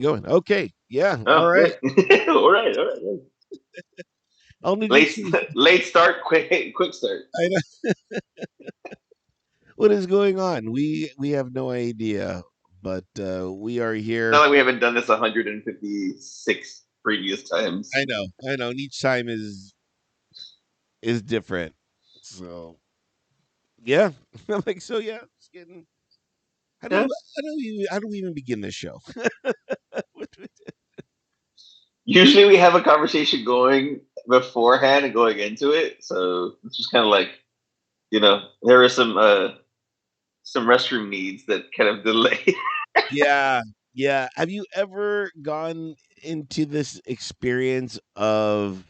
Going. Okay. Yeah. All Oh, right. good. All right, all right. Good. I'll need to Late, see. late start, quick start. I know what is going on. We have no idea, but we are Not here. like we haven't done this 156 previous times. I know. I know. And each time is different. So yeah. I'm like, so yeah, it's getting Yeah. how do we even begin this show? Usually we have a conversation going beforehand and going into it, so it's just kind of like there are some restroom needs that kind of delay. Yeah. Yeah. Have you ever gone into this experience of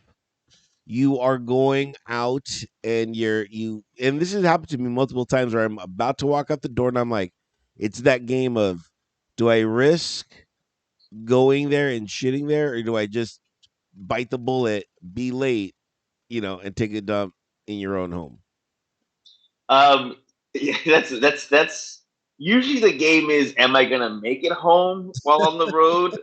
you are going out and and this has happened to me multiple times where I'm about to walk out the door and I'm like, it's that game of, do I risk going there and shitting there, or do I just bite the bullet, be late, and take a dump in your own home? um, yeah, that's usually the game is, am I gonna make it home while on the road?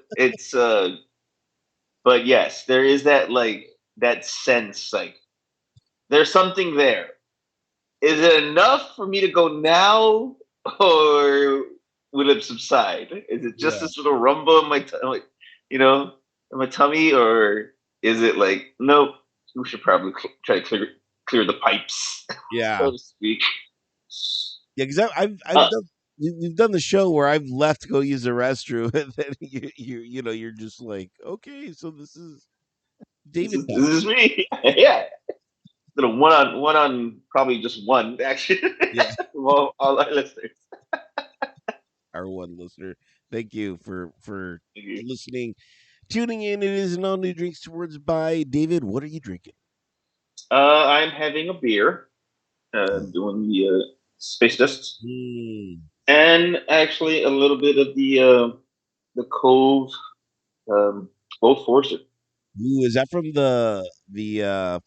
But yes, there is that sense like there's something there. Is it enough for me to go now, or will it subside? Is it just Yeah. this little rumble in my like, you know, in my tummy, or is it like, nope, we should probably try to clear the pipes, Yeah. so to speak. Yeah, because I've Uh, done we've done the show where I've left to go use the restroom, and then you're just like, okay, so this is David this time. is me, yeah. Little one on probably just one action. Yeah, Well, all our listeners. our one listener. Thank you for listening, tuning in. It is an all new drinks towards by David. What are you drinking? I'm having a beer, doing the space dust, Mm. and actually a little bit of the Cove Old Forester. Ooh, is that from the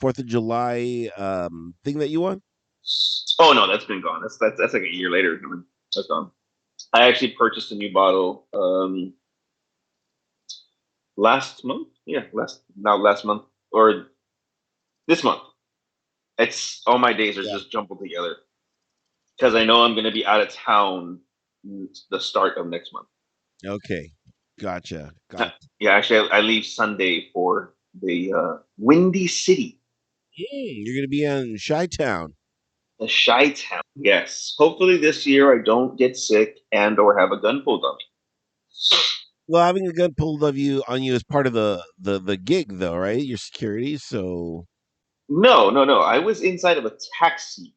4th of July thing that you won? Oh no, that's been gone. That's like a year later. That's gone. I actually purchased a new bottle last month. Yeah, last month or this month. It's all my days are Yeah. just jumbled together because I know I'm going to be out of town the start of next month. Okay. Gotcha. Uh, Gotcha. Yeah, actually, I leave Sunday for the Windy City, You're gonna be in Chi Town. the Shy Town. Yes, hopefully this year I don't get sick and or have a gun pulled on me. Well, having a gun pulled of you on you is part of the gig, though, right? Your security. So No, no, no. I was inside of a taxi.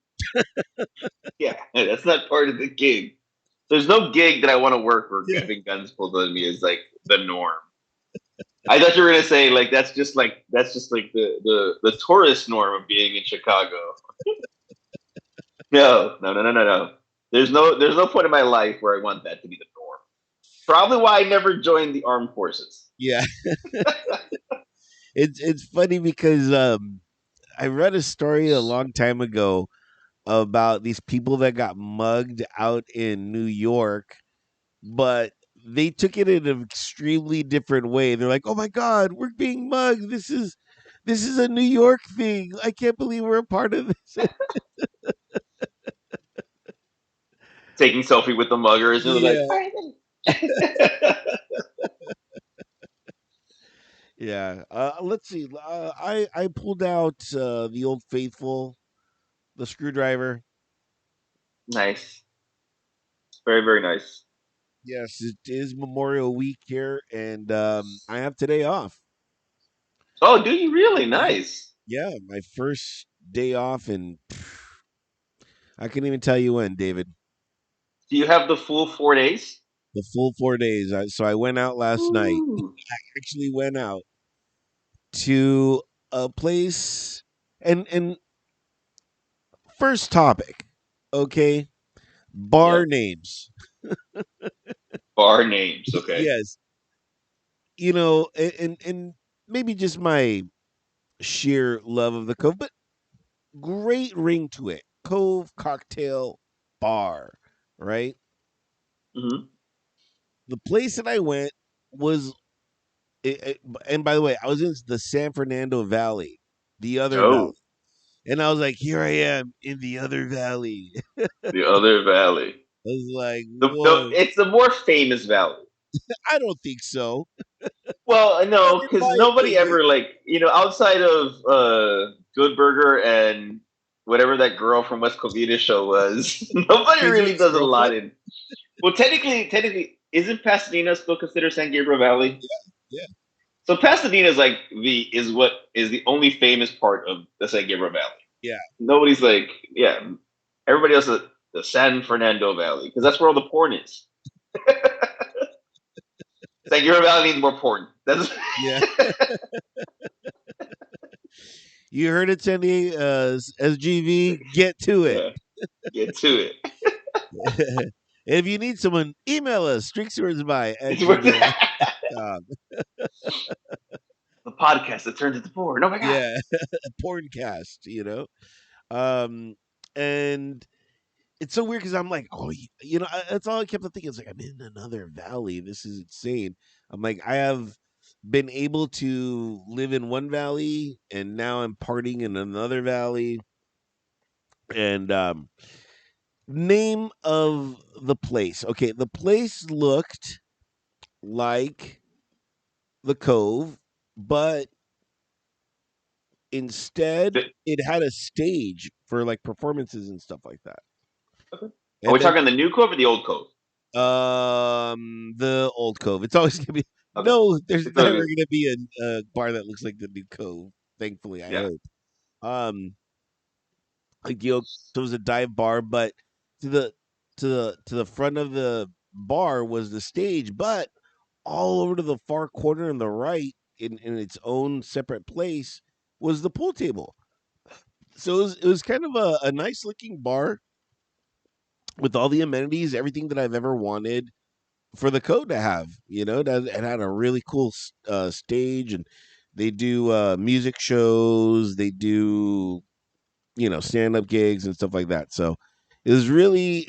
Yeah, that's not part of the gig. There's no gig that I want to work where yeah, having guns pulled on me is like the norm. I thought you were gonna say like that's just like the tourist norm of being in Chicago. No, no, no, no, no, no. There's no point in my life where I want that to be the norm. Probably why I never joined the armed forces. yeah. It's funny because I read a story a long time ago about these people that got mugged out in New York, but they took it in an extremely different way. They're like, "Oh my God, we're being mugged. This is a New York thing. I can't believe we're a part of this." Taking selfie with the muggers and they're like, Yeah, all right. yeah. Let's see. I pulled out the old faithful, the screwdriver. Nice, very very nice. Yes, it is Memorial Week here, and I have today off. Oh, do you really? Nice. Yeah, my first day off, and I can't even tell you when, David. Do you have the full 4 days? The full 4 days. So I went out last night. Ooh. Actually, went out to a place, and first topic, okay, bar Yep. names. Bar names. Okay. Yes, and maybe just my sheer love of the Cove, but great ring to it. Cove Cocktail Bar, right? Mm-hmm. The place that I went. was and by the way, I was in the San Fernando Valley, the other valley. Oh, And I was like, here I am in the other valley. I the other valley. was like, The whoa. it's the more famous valley. I don't think so. Well, Not no, in because my nobody opinion. ever outside of Good Burger and whatever that girl from West Covina show was. Nobody Crazy really ex does a lot girlfriend? in. Well, technically, isn't Pasadena still considered San Gabriel Valley? Yeah. Yeah. So Pasadena is like what is the only famous part of the San Gabriel Valley. Yeah. Nobody's like, yeah, everybody else is the San Fernando Valley because that's where all the porn is. San Gabriel Valley needs more porn. That's Yeah. You heard it, Sandy. SGV, get to it. yeah. Get to it. If you need someone, email us, streakswordsby at It's worth it. gmail.com. The podcast that turns into porn. Oh my god. Yeah. Porncast, Um, and it's so weird because I'm like, oh, that's all I kept thinking. It's like I'm in another valley. This is insane. I'm like, I have been able to live in one valley, and now I'm partying in another valley. And name of the place. Okay, the place looked like the Cove, but instead it had a stage for like performances and stuff like that. Okay. Are we And then talking the new cove or the old cove? the old Cove. It's always gonna be Okay. no. There's It's never okay. gonna be a bar that looks like the new Cove. Thankfully, I Yeah. hope. Um, like the old, so it was a dive bar, but to the to the front of the bar was the stage, but all over to the far corner on the right, in its own separate place, was the pool table. So it was kind of a nice looking bar with all the amenities, everything that I've ever wanted for the code to have. It had a really cool stage, and they do music shows, they do stand up gigs and stuff like that. So it was really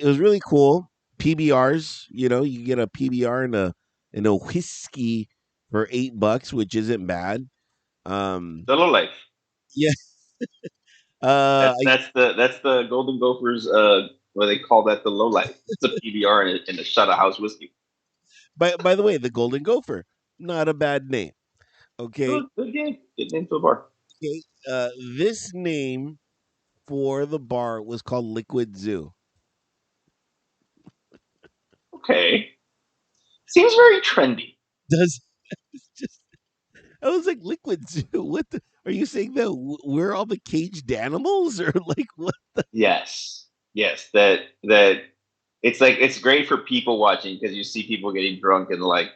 cool. PBRs, you get a PBR and a whiskey for $8, which isn't bad. Um, The low life. yeah. That's I, that's the that's the Golden Gophers. What they call that the low life. It's a PBR and a shot of house whiskey. by the way, the Golden Gopher, not a bad name. Okay, Good game. Good name for a bar. okay. This name for the bar was called Liquid Zoo. Okay. Seems very trendy. Does just I was like, Liquid Zoo. What are you saying that we're all the caged animals, or like what? Yes. Yes. That it's great for people watching because you see people getting drunk and like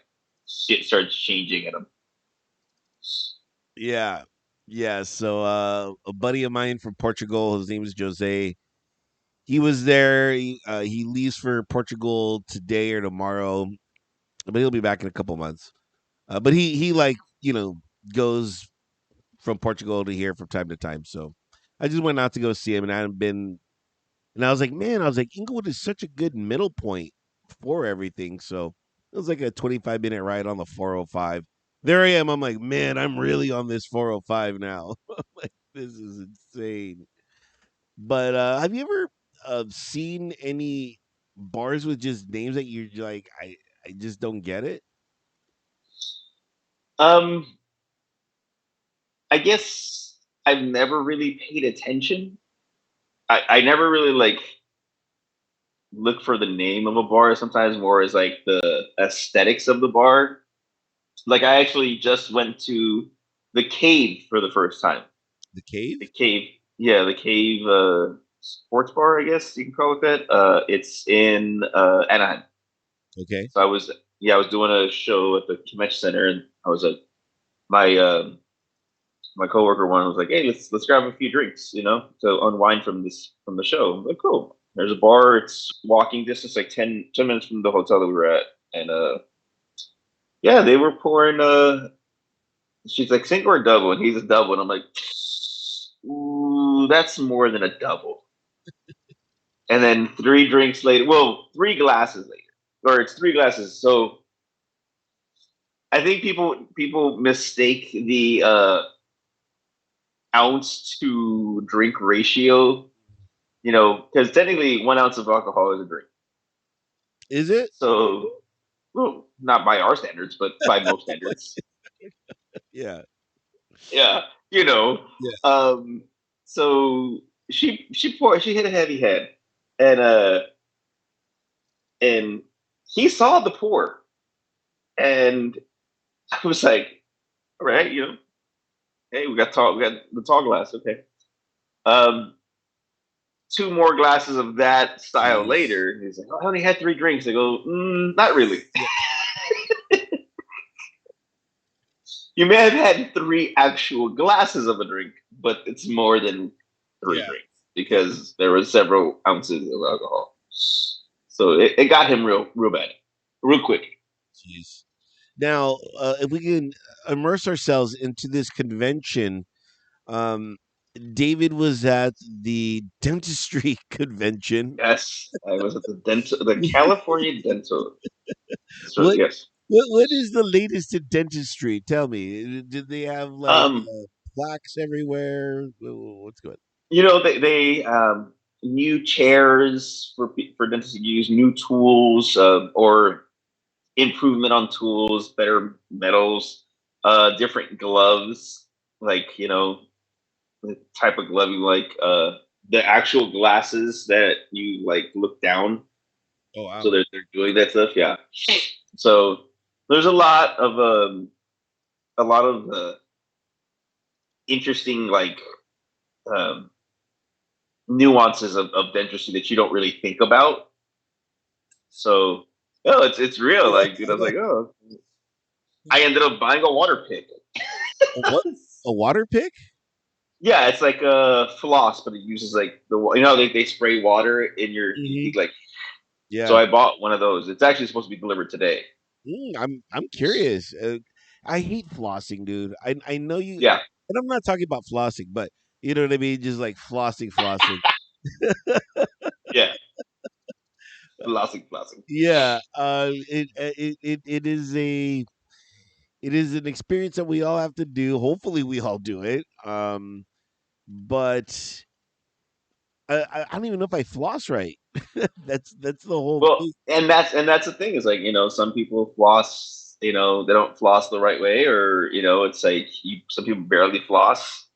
shit starts changing at them. Yeah, yeah. So a buddy of mine from Portugal, his name is Jose. He was there. He leaves for Portugal today or tomorrow, but he'll be back in a couple months. But he like goes from Portugal to here from time to time. So I just went out to go see him, and I hadn't been. And I was like, man, Inglewood is such a good middle point for everything. So it was like a 25-minute ride on the 405. There I am. I'm like, man, I'm really on this 405 now. Like, this is insane. But have you ever seen any bars with just names that you're like, I just don't get it? Um, I guess I've never really paid attention. I never really like look for the name of a bar. Sometimes more as like the aesthetics of the bar. Like I actually just went to the Cave for the first time. The Cave? The Cave, yeah, the Cave sports bar, I guess you can call it that. It's in Anaheim. Okay. So I was doing a show at the convention center, and I was like, my my coworker one was like, hey, let's grab a few drinks, to unwind from the show. I'm like, cool. There's a bar. It's walking distance, like 10 minutes from the hotel that we were at, and yeah, they were pouring. She's like single or double, and he's a double, and I'm like, ooh, that's more than a double. And then three drinks later, well, 3 glasses later, or it's 3 glasses. So I think people mistake the ounce to drink ratio. You know, because technically 1 ounce of alcohol is a drink. Is it? So, well, not by our standards, but by most standards. Yeah. Yeah, you know. Yeah. Um, so she hit a heavy head, and and he saw the pour, and I was like, all right, you know, hey, we got the tall glass, okay. Um, two more glasses of that style Jeez. later, he's like, oh, I only had 3 drinks. I go, not really. Yeah. You may have had 3 actual glasses of a drink, but it's more than 3 Yeah. drinks because there were several ounces of alcohol. So it got him real bad, real quick. Jeez. Now, if we can immerse ourselves into this convention, um, David was at the dentistry convention. Yes, I was at the California Dental. So What yes, what is the latest in dentistry? Tell me. Did they have like um, plaques everywhere? What's going? you know they new chairs for dentists to use, new tools or improvement on tools, better metals, different gloves, like you know the type of glove you like, the actual glasses that you like look down. Oh So wow. they're doing that stuff, yeah. So there's a lot of interesting like um, nuances of dentistry that you don't really think about. So oh, it's real. Like you know, I was like, oh, I ended up buying a water pick. A what? A water pick? Yeah, it's like a floss, but it uses like you know they spray water in your Hmm. teeth like. So Yeah. I bought one of those. It's actually supposed to be delivered today. I'm curious. I hate flossing, dude. I know you, Yeah, and I'm not talking about flossing, but you know what I mean. Just like flossing, flossing. yeah, flossing. Yeah. It is an experience that we all have to do. Hopefully, we all do it. But I don't even know if I floss right. That's the whole Well, thing. and that's the thing is like you know some people floss. You know they don't floss the right way, or you know it's like some people barely floss.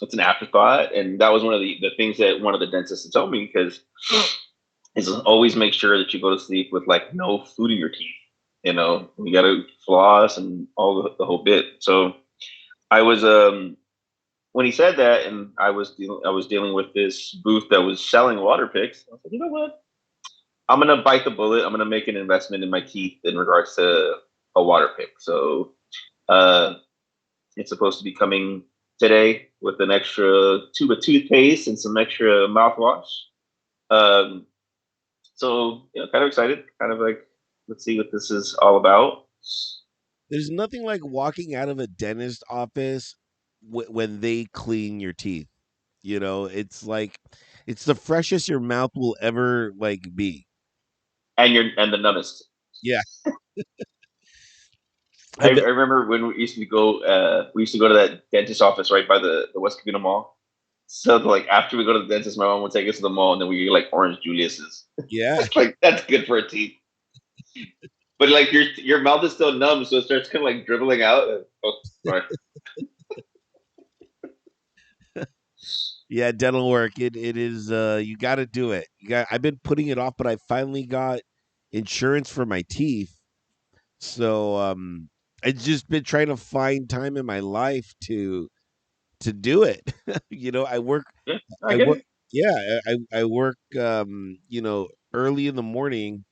It's an afterthought, and that was one of the things that one of the dentists had told me because is always make sure that you go to sleep with like no food in your teeth. You know, you got to floss and all the whole bit. So I was when he said that, and I was dealing with this booth that was selling water picks. I was like, you know what? I'm gonna bite the bullet. I'm gonna make an investment in my teeth in regards to a water pick. So uh, it's supposed to be coming today with an extra tube of toothpaste and some extra mouthwash. Um, so you know, kind of excited. Kind of like, let's see what this is all about. There's nothing like walking out of a dentist office when they clean your teeth. You know, it's like it's the freshest your mouth will ever like be. And you're and the numbest. Yeah, I, I bet. I remember when we used to go to that dentist office right by the West Covina Mall. So like after we go to the dentist, my mom would take us to the mall, and then we get like orange Julius's. Yeah, Like that's good for a teeth, but like your mouth is still numb, so it starts kind of like dribbling out. Oh, sorry. yeah, dental work. It is. You got to do it. You got. I've been putting it off, but I finally got insurance for my teeth. So I've just been trying to find time in my life to do it. You know, Yeah, I I get work it. yeah, I work you know, early in the morning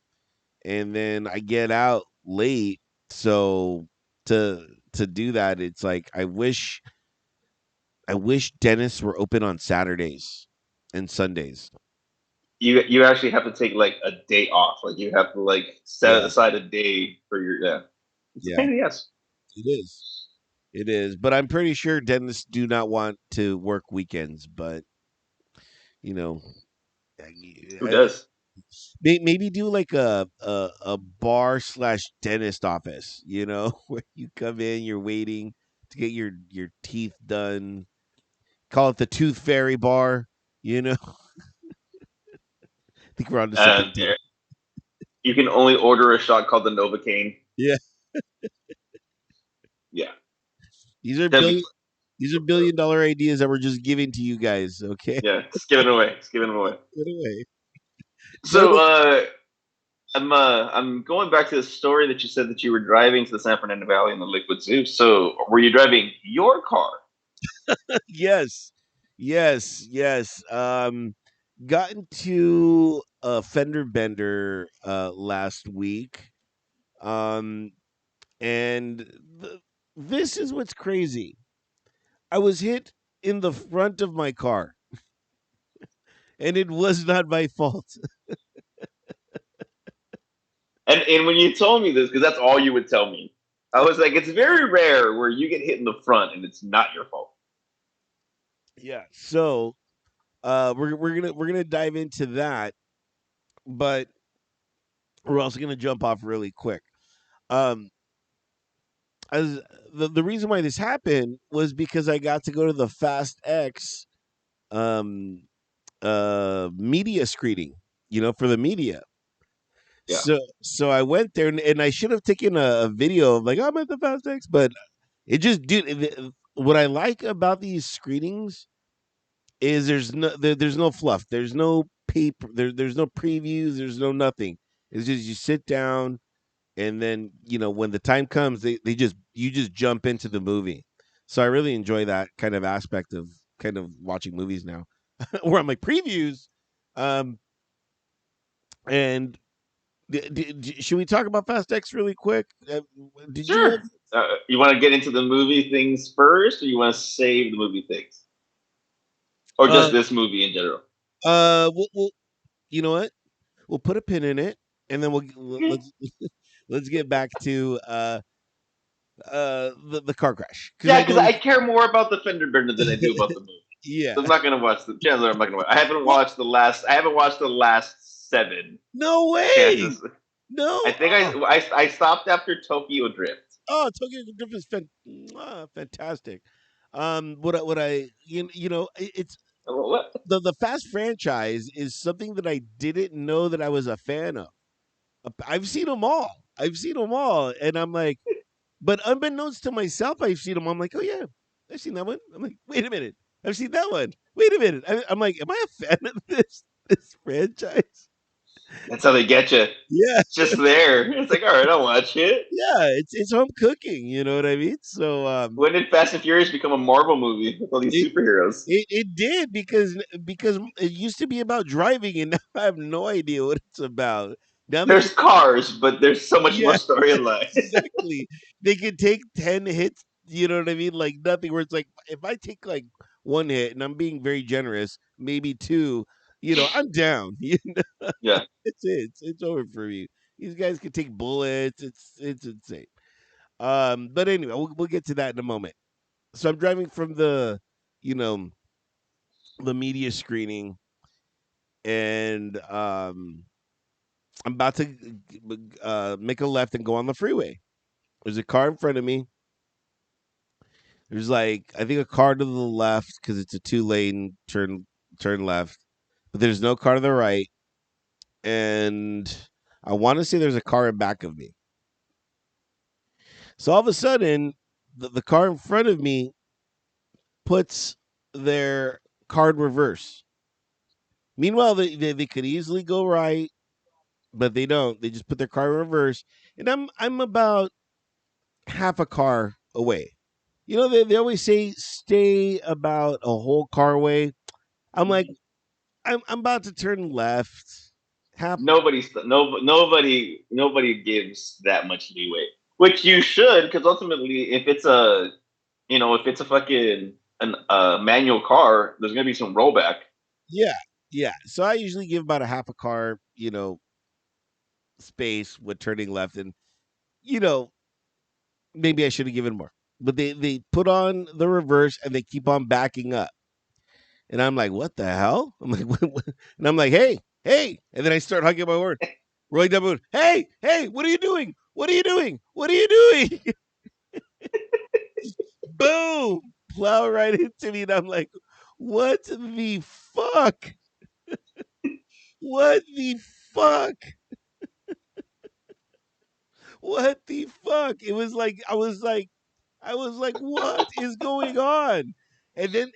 and then I get out late. So to do that, it's like I wish dentists were open on Saturdays and Sundays. You actually have to take like a day off. Like you have to like set Yeah, aside a day for your yeah. It's a yeah, pain in the ass. it is. It is. But I'm pretty sure dentists do not want to work weekends, but you know, Who I, does? Maybe do like a bar slash dentist office, where you come in, you're waiting to get your teeth done. Call it the Tooth Fairy bar. I think we're on to something deep. you can only order a shot called the Novocaine. Yeah, Yeah, these are that'd be billion these are $1 billion ideas that we're just giving to you guys. Okay, yeah. Just give it away. Just give it away. get away. No, So I'm going back to the story that you said that you were driving to the San Fernando Valley in the Liquid Zoo. So were you driving your car? yes, yes, yes. Got into a fender bender last week. Um, and this is what's crazy. I was hit in the front of my car, and it was not my fault. And when you told me this, because that's all you would tell me, I was like, it's very rare where you get hit in the front and it's not your fault. Yeah. So we're gonna dive into that, but we're also gonna jump off really quick. Um, as the reason why this happened was because I got to go to the Fast X um media screening, for the media. Yeah. So I went there, and I should have taken a video of like, I'm at the Fast X, but it just what I like about these screenings is there's no fluff. There's no paper. There's no previews. There's no nothing. It's just you sit down, and then when the time comes, they just you just jump into the movie. So I really enjoy that kind of aspect of kind of watching movies now, where I'm like previews. And should we talk about Fast X really quick? Did you Sure. ever? You want to get into the movie things first, or you want to save the movie things, or Uh, just this movie in general? we'll you know what? We'll put a pin in it, and then Okay. let's get back to the car crash, because Yeah, I because know I this. care more about the fender bender than I do about the movie. Yeah. So I'm not gonna watch the. Chances are I'm not gonna watch. I haven't What? watched the last. I haven't watched the last seven. No way. Chances. I No. think I stopped after Tokyo Drift. Tokyo Drift is fantastic. What I it's What? the Fast franchise is something that I didn't know that I was a fan of. I've seen them all. I've seen them all, and I'm like, but unbeknownst to myself, I've seen them. I'm like, oh yeah, I've seen that one. I'm like, wait a minute, I've seen that one. Wait a minute, I'm like, am I a fan of this franchise? That's how they get you. Yeah, It's just there. It's like, all right, I'll watch it. yeah, it's home cooking. You know what I mean? So When did Fast and Furious become a Marvel movie with all these it superheroes? it did because it used to be about driving, and now I have no idea what it's about. Now they There's can cars, but there's so much more Yeah, storyline. exactly. They could take 10 hits, you know what I mean? Like nothing, where it's like, if I take like one hit, and I'm being very generous, maybe two, I'm down. Yeah. It's it. It's over for me. These guys can take bullets. It's insane. But anyway, we'll get to that in a moment. So I'm driving from you know, the media screening, and I'm about to make a left and go on the freeway. There's a car in front of me. There's like, I think, a car to the left because it's a 2-lane turn left, but there's no car to the right, and I want to say there's a car in back of me. So all of a sudden, the car in front of me puts their car in reverse. Meanwhile, they could easily go right, but they don't. They just put their car in reverse, and I'm about half a car away. They always say stay about a whole car away. I'm like, I'm about to turn left. Half. Nobody gives that much leeway, which you should, because ultimately, if it's a fucking an manual car, there's gonna be some rollback. Yeah, yeah. So I usually give about a half a car, space with turning left, and you know maybe I should have given more. But they put on the reverse, and they keep on backing up, and I'm like, what the hell? I'm like, what? And I'm like, hey. hey, and then I start hugging my word, rolling down my window. Hey, hey, what are you doing? What are you doing? What are you doing? Boom, plow right into me, and I'm like, what the fuck? What the fuck? What the fuck? It was like I was like, what is going on? And then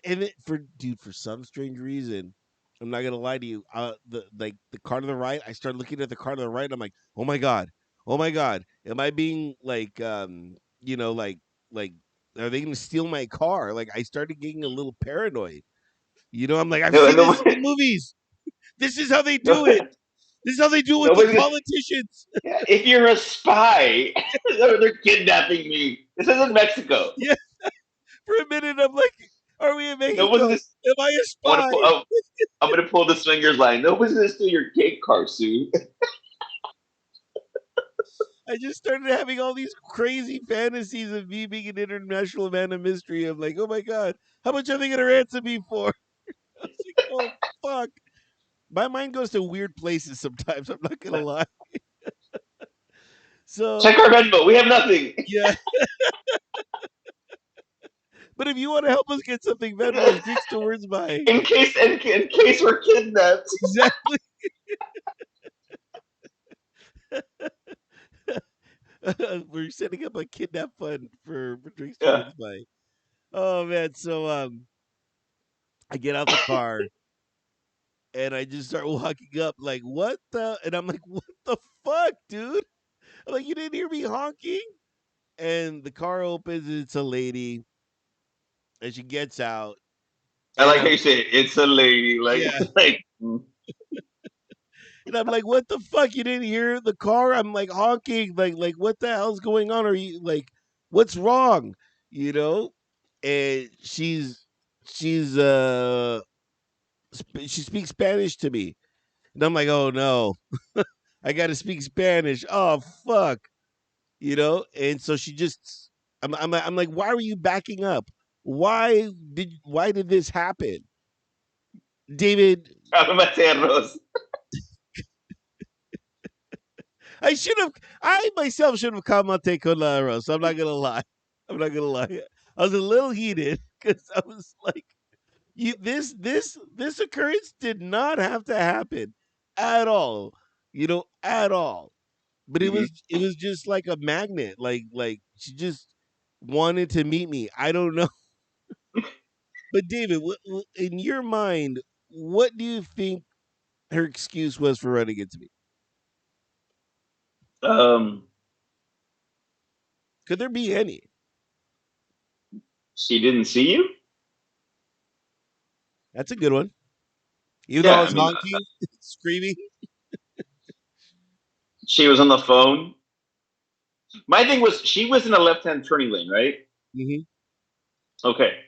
for some strange reason, I'm not gonna lie to you. The car to the right, I started looking at the car to the right. And I'm like, oh my god, am I being like are they gonna steal my car? Like I started getting a little paranoid. I'm like, I've No, seen this in the nobody, movies. This is how they do no, it. This is how they do it with the nobody's gonna. politicians. Yeah, if you're a spy, they're kidnapping me. This isn't Mexico. Yeah, for a minute, I'm like, are we in Nobody's Mexico? gonna. Am I a I want to spy? pull. Oh, I'm gonna pull the swingers line. Nobody's gonna steal your cake car, Sue. I just started having all these crazy fantasies of me being an international man of mystery. I'm like, oh my god, how much are they gonna ransom me for? I was like, oh fuck. My mind goes to weird places sometimes. I'm not gonna lie. So Check our Venmo. We have nothing. yeah, but if you want to help us get something, Venmo is drinks towards my In case we're kidnapped. exactly. We're setting up a kidnap fund for drinks Yeah. towards my. Oh man, so I get out the car and I just start walking up like, what the? And I'm like, what the fuck, dude? I'm like, you didn't hear me honking? And the car opens and it's a lady and she gets out I and like how you say it. It's a lady. Like, yeah. like And I'm like, what the fuck? You didn't hear the car? I'm like honking, like what the hell's going on? Are you like, what's wrong? You know? And she speaks Spanish to me. And I'm like, oh no, I gotta speak Spanish. Oh fuck. And so she just I'm like, why were you backing up? Why did this happen? David, Maternos. I should have I myself should have commented con la arroz. I'm not gonna lie. I'm not gonna lie. I was a little heated because I was like, this occurrence did not have to happen at all. At all. But it Mm-hmm. was it was just like a magnet. Like she just wanted to meet me. I don't know. But David, in your mind, what do you think her excuse was for running into me? Um, Could there be any? she didn't see you. That's a good one. Even though I Yeah, I was mean, honking, screaming. she was on the phone. My thing was she was in a left-hand turning lane, right? Hmm. Okay.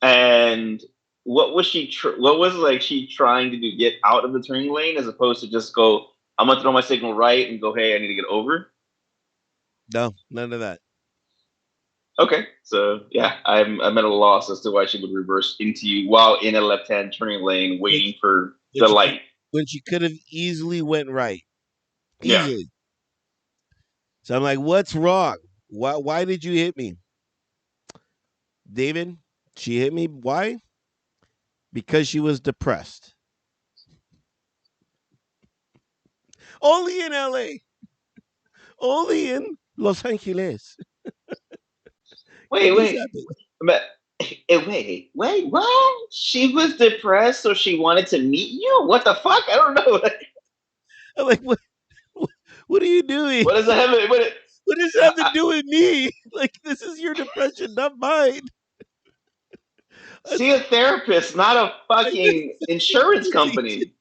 And what was she? What was like she trying to do? Get out of the turning lane as opposed to just go. I'm gonna throw my signal right and go. Hey, I need to get over. No, none of that. Okay, so yeah, I'm at a loss as to why she would reverse into you while in a left-hand turning lane, When waiting for when the she could light. when she could have easily went right, Yeah. easily. So I'm like, what's wrong? Why did you hit me, David? She hit me. Why? Because she was depressed. Only in L.A. Only in Los Angeles Wait, could this wait, happen. but wait, what? She was depressed, so she wanted to meet you. What the fuck? I don't know. I'm like, what, what are you doing? What does that have? What does it have to do with me? Like, this is your depression, not mine. See a therapist, not a I just, fucking insurance company.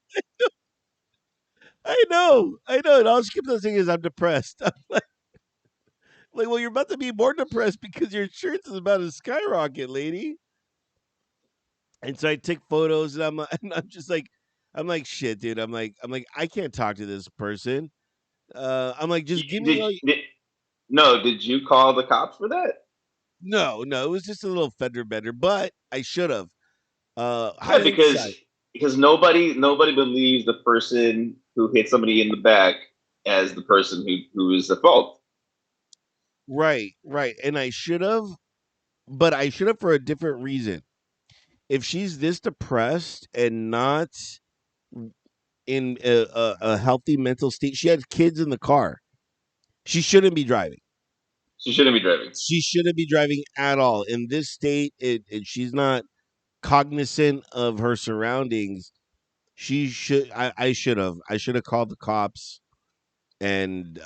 I know. And all she keeps on saying is, I'm depressed. I'm like, well, you're about to be more depressed because your insurance is about to skyrocket, lady. And so I take photos, and and I'm like, shit, dude. I'm like, I can't talk to this person. I'm like, just give me Did, all. did no? Did you call the cops for that? No, no, it was just a little fender bender, but I should have. Yeah, because Hindsight. because nobody believes the person who hit somebody in the back as the person who is at fault. Right, right. And I should have, but I should have for a different reason. If she's this depressed and not in a healthy mental state, she had kids in the car. She shouldn't be driving. She shouldn't be driving. She shouldn't be driving at all. In this state, she's not cognizant of her surroundings. She should. I should have. I should have called the cops. And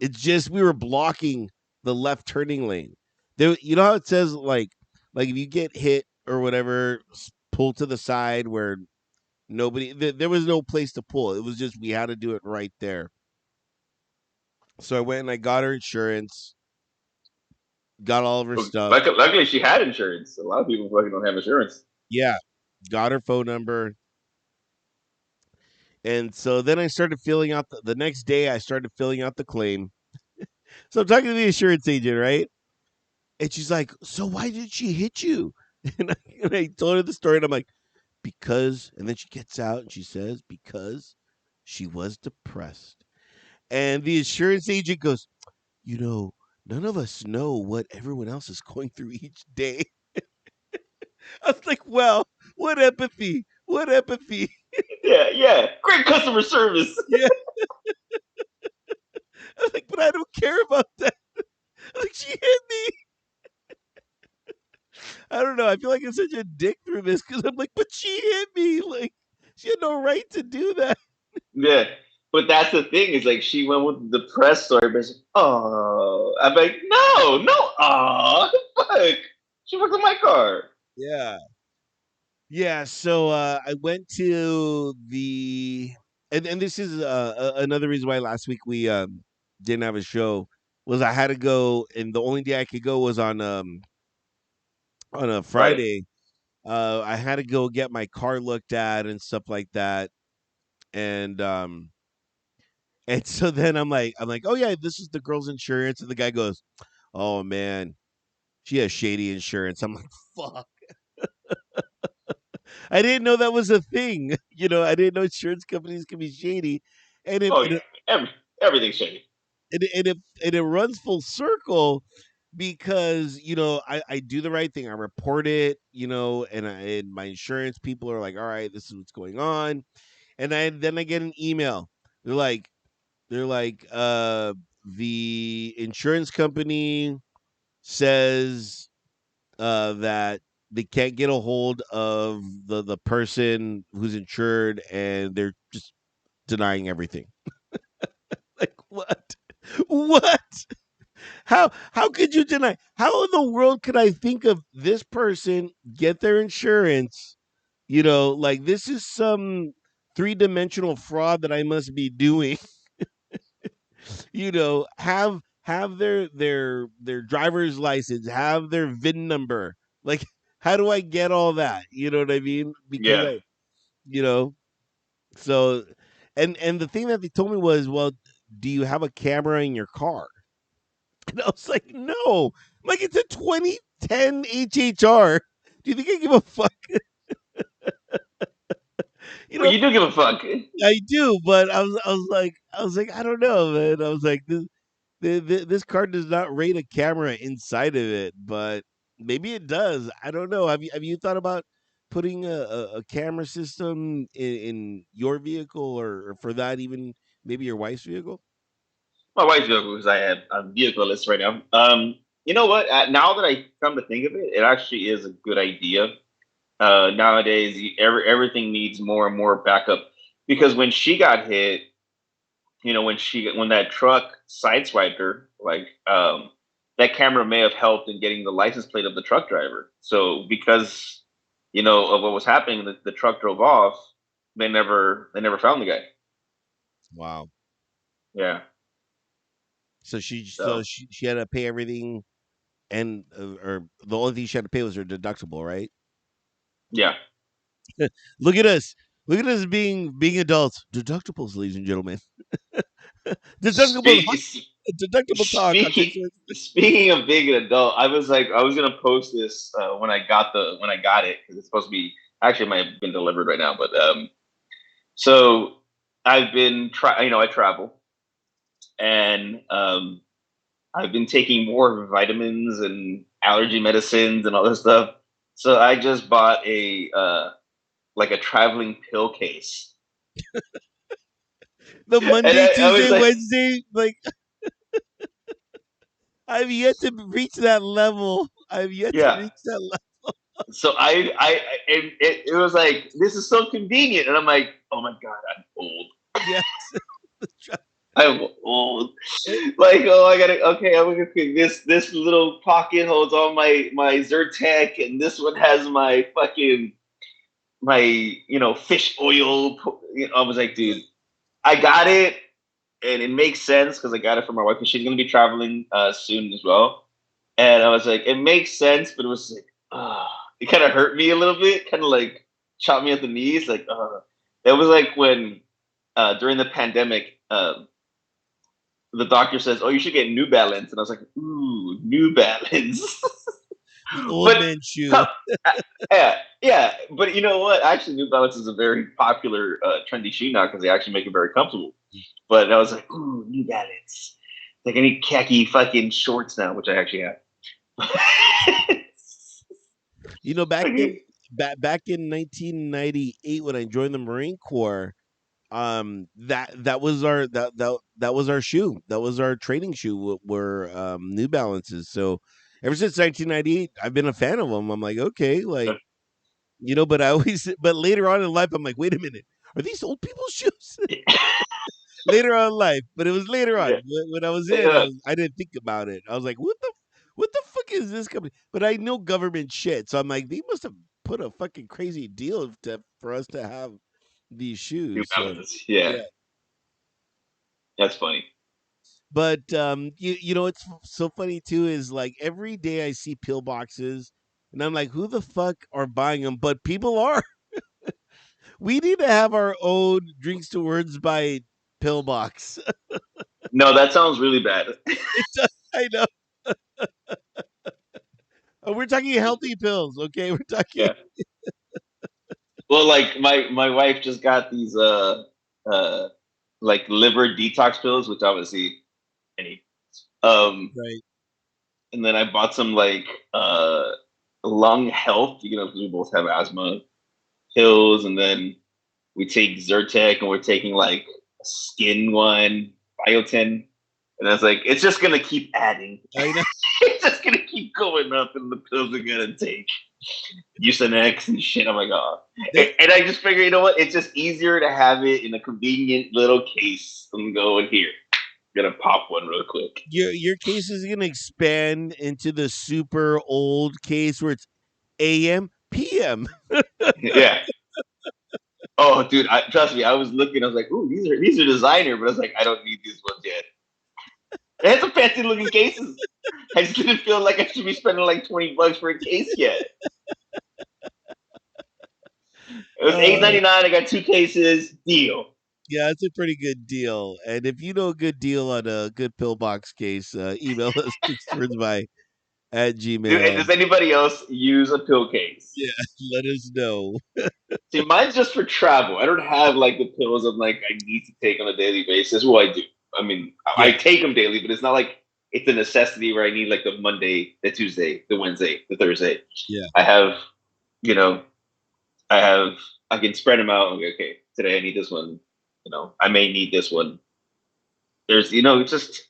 it's just we were blocking the left turning lane. There, you know how it says like if you get hit or whatever, pull to the side where nobody. There was no place to pull. It was just we had to do it right there. So I went and I got her insurance, got all of her stuff. Luckily, she had insurance. A lot of people fucking don't have insurance. Yeah, got her phone number. And so then I started filling out the next day. I started filling out the claim. So I'm talking to the insurance agent, right? And she's like, "So why did she hit you?" And I told her the story, and I'm like, "Because." And then she gets out and she says, "Because she was depressed." And the insurance agent goes, "You know, none of us know what everyone else is going through each day." I was like, "Well, what empathy? What empathy?" Yeah, yeah. Great customer service. Yeah. I was like, "But I don't care about that." Like she hit me. I don't know. I feel like I'm such a dick through this because I'm like, but she hit me. Like she had no right to do that. Yeah. But that's the thing, is like she went with the press story, but she's like, oh, I'm like, no, no, oh, fuck. She worked on my car. Yeah. Yeah, so I went to the and this is another reason why last week we didn't have a show was I had to go and the only day I could go was on a Friday. Friday. I had to go get my car looked at and stuff like that. And and so then I'm like, "Oh yeah, this is the girl's insurance." And the guy goes, "Oh man, she has shady insurance." I'm like, "Fuck." I didn't know that was a thing. I didn't know insurance companies can be shady, and it Oh and yeah, it everything's shady. and it runs full circle because I do the right thing. I report it, and my insurance people are like, "All right, this is what's going on," and then I get an email. They're like, the insurance company says that they can't get a hold of the person who's insured, and they're just denying everything. Like what? What? How could you deny? How in the world could I think of this person get their insurance? Like this is some three-dimensional fraud that I must be doing. Have their driver's license, have their VIN number. Like, how do I get all that? You know what I mean? Because Yeah. you know, so, and the thing that they told me was, well, do you have a camera in your car? And I was like, no. Like, it's a 2010 HHR. Do you think I give a fuck? You Well, know, you do give a fuck. I do, but I was like, I don't know, man. I was like, this car does not rate a camera inside of it, but maybe it does. I don't know. Have you thought about putting a camera system in your vehicle, or for that even maybe your wife's vehicle? My wife's vehicle, because I'm vehicleless right now. You know what? Now that I come to think of it, it actually is a good idea. Nowadays, everything needs more and more backup, because when she got hit, when that truck sideswiped her, like that camera may have helped in getting the license plate of the truck driver. So because of what was happening, the truck drove off. They never found the guy. Wow. Yeah. So So she had to pay everything, and or the only thing she had to pay was her deductible, right? yeah. Look at us. Look at us being adults. Deductibles, ladies and gentlemen. deductible Speak, deductible talk on speaking insurance. speaking of being an adult, I was gonna post this when I got it, because it's supposed to be Actually, it might have been delivered right now, but so I've been I travel, and I've been taking more vitamins and allergy medicines and all this stuff. So I just bought a like a traveling pill case, The and Monday, I was Tuesday, like, Wednesday, like I've yet to reach that level. I've yet to yeah. reach that level. So it was like this is so convenient, and I'm like, oh my god, I'm old. Yes. I'm old. It- Like, oh, I gotta. Okay, I'm gonna pick this little pocket holds all my Zyrtec, and this one has my fucking my fish oil. I was like, dude, I got it, and it makes sense because I got it for my wife, and she's gonna be traveling soon as well. And I was like, it makes sense, but it was like, it kind of hurt me a little bit, kind of like chopped me at the knees. Like, it was like when during the pandemic, the doctor says, "Oh, you should get New Balance," and I was like, "Ooh, New Balance." the old but man shoe. huh, yeah, yeah. But you know what? Actually, New Balance is a very popular, trendy shoe now because they actually make it very comfortable. But I was like, "Ooh, New Balance." Like I need khaki fucking shorts now, which I actually have. You know, back in Okay. back in 1998 when I joined the Marine Corps, that was that was our shoe. That was our training shoe. Were New Balances. So ever since 1998, I've been a fan of them. I'm like, okay, like but I always but later on in life, I'm like, wait a minute, are these old people's shoes? Later on in life, but it was later on Yeah. when I was in. Yeah. I didn't think about it. I was like, what the fuck is this company? But I know government shit, so I'm like, they must have put a fucking crazy deal for us to have these New shoes. So Balance. Yeah, yeah. that's funny. But you know it's so funny too is like every day I see pill boxes and I'm like, who the fuck are buying them? But people are. We need to have our own drinks to words by pill box. No, that sounds really bad. It does. I know. We're talking healthy pills, okay? We're talking. Yeah. Well, like my wife just got these uh like liver detox pills, which obviously I need. Right. And then I bought some like uh lung health, because we both have asthma pills, and then we take Zyrtec, and we're taking like a skin one, biotin, and I was like, it's just gonna keep adding. I know. It's just gonna keep going up, and the pills are gonna take Mucinex and shit. I'm like, oh. That And I just figure, you know what? It's just easier to have it in a convenient little case than going here. Gonna pop one real quick. your case is gonna expand into the super old case where it's AM, PM. Yeah. Oh, dude, trust me. I was looking. I was like, ooh, these are designer, but I was like, I don't need these ones yet. It had some fancy looking cases. I just didn't feel like I should be spending like $20 for a case yet. It was eight Uh, ninety nine. I got two cases. Deal. yeah, it's a pretty good deal. And if you know a good deal on a good pillbox case, email us by at Dude, and Gmail. does anybody else use a pill case? Yeah, let us know. See, mine's just for travel. I don't have like the pills of like I need to take on a daily basis. Well, I do. I mean, I Yeah, take them daily, but it's not like it's a necessity where I need like the Monday, the Tuesday, the Wednesday, the Thursday. yeah. I have, you know, I have, I can spread them out. Okay, today I need this one. I may need this one. There's, it's just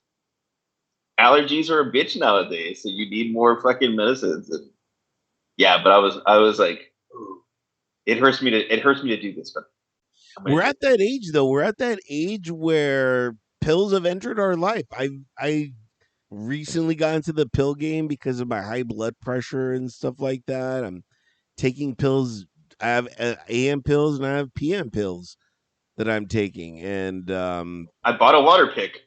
allergies are a bitch nowadays, so you need more fucking medicines. And yeah, but I was like, ooh, it hurts me to do this, but I'm gonna We're do at that age though. We're at that age where pills have entered our life. I recently got into the pill game because of my high blood pressure and stuff like that. I'm taking pills. I have AM pills and I have PM pills that I'm taking, and I bought a water pick.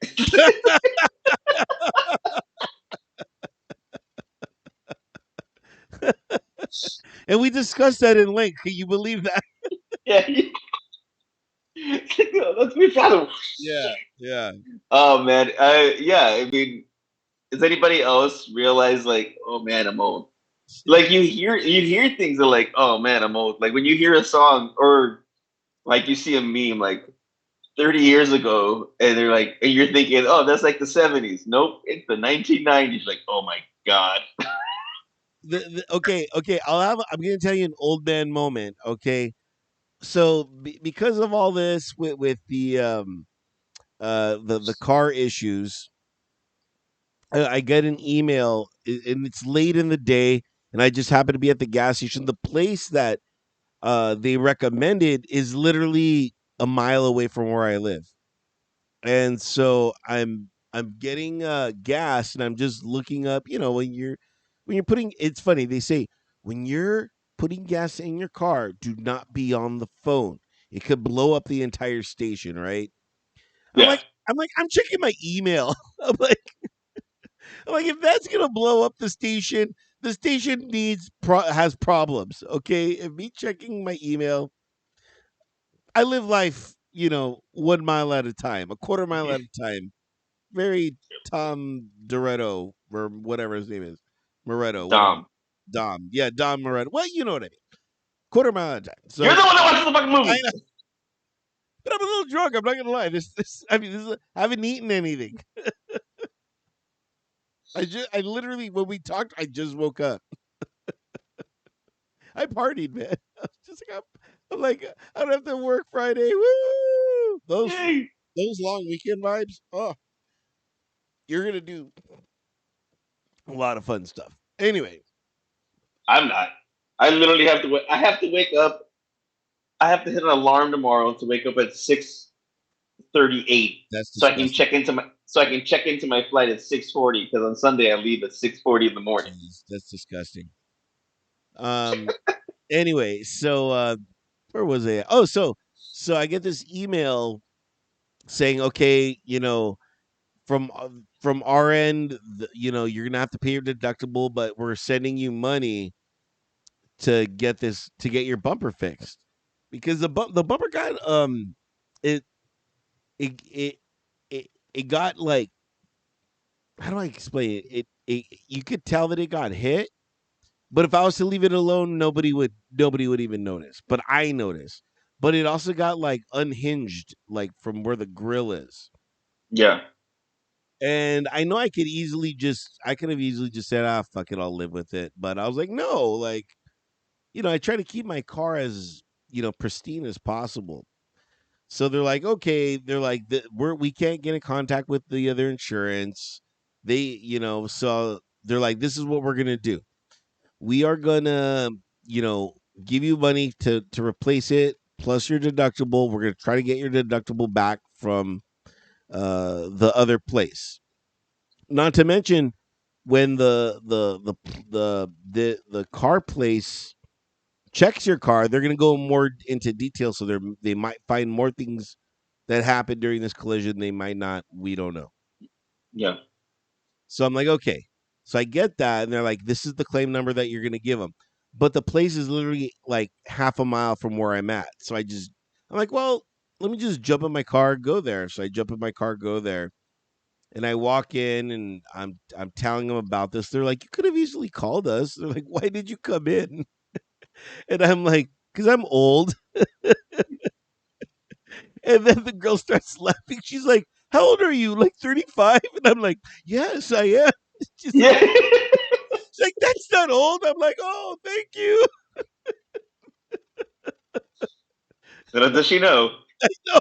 and we discussed that in length. Can you believe that? Yeah, let's be father. Yeah, yeah. Oh man, yeah. I mean, does anybody else realize like, oh man, I'm old? Like you hear things that like, oh man, I'm old. Like when you hear a song or like you see a meme like 30 years ago and they're like and you're thinking, oh, that's like the 70s. Nope, it's the 1990s. Like, oh my god. Okay, I'm gonna tell you an old man moment. Okay, so because of all this with the car issues, I get an email and it's late in the day, and I just happen to be at the gas station. The place that they recommended is literally a mile away from where I live. And so I'm getting gas and I'm just looking up, when you're putting it's funny, they say when you're putting gas in your car, do not be on the phone. It could blow up the entire station, right? I'm Yeah. like I'm checking my email. I'm like if that's going to blow up the station has problems, okay? If me checking my email, I live life, 1 mile at a time, a quarter mile at a time. Very Tom Doretto or whatever his name is. Moretto, whatever. Dom. Dom. Yeah, Dom Moretto. Well, you know what I mean. Quarter mile at a time. You're So the one that watches the fucking I movie. know, but I'm a little drunk. I'm not gonna lie. I haven't eaten anything. I literally when we talked, I just woke up. I partied, man. I was just like I'm like I don't have to work Friday. Woo! Yay. Those long weekend vibes. Oh, you're gonna do a lot of fun stuff. Anyway, I'm not. I literally have to I have to wake up. I have to hit an alarm tomorrow to wake up at 6:38 that's so I can disgusting. check into my flight at 6:40 because on Sunday I leave at 6:40 in the morning. Jeez, that's disgusting. Um. Anyway, so where was I? At? Oh, so I get this email saying, okay, from our end, you're gonna have to pay your deductible, but we're sending you money to get your bumper fixed because the bumper got it it it it got like how do I explain it? It you could tell that it got hit. But if I was to leave it alone, nobody would even notice. But I noticed. But it also got like unhinged, like from where the grill is. Yeah. And I know I could have easily just said, ah, fuck it, I'll live with it. But I was like, no, like, I try to keep my car as, pristine as possible. So they're like, okay, they're like, we can't get in contact with the other insurance. So they're like, this is what we're going to do. We are gonna, you know, give you money to replace it plus your deductible. We're gonna try to get your deductible back from the other place. Not to mention when the car place checks your car, they're gonna go more into detail. So they might find more things that happened during this collision. They might not. We don't know. Yeah. So I'm like, okay. So I get that, and they're like, this is the claim number that you're gonna give them, but the place is literally like half a mile from where I'm at. So I'm like, well, let me just jump in my car, go there. So I jump in my car, go there, and I walk in, and I'm telling them about this. They're like, you could have easily called us. They're like, why did you come in? And I'm like, because I'm old. And then the girl starts laughing. She's like, how old are you? Like 35? And I'm like, yes, I am. She's Yeah. like, that's not old. I'm like, oh, thank you. Little does she know. No,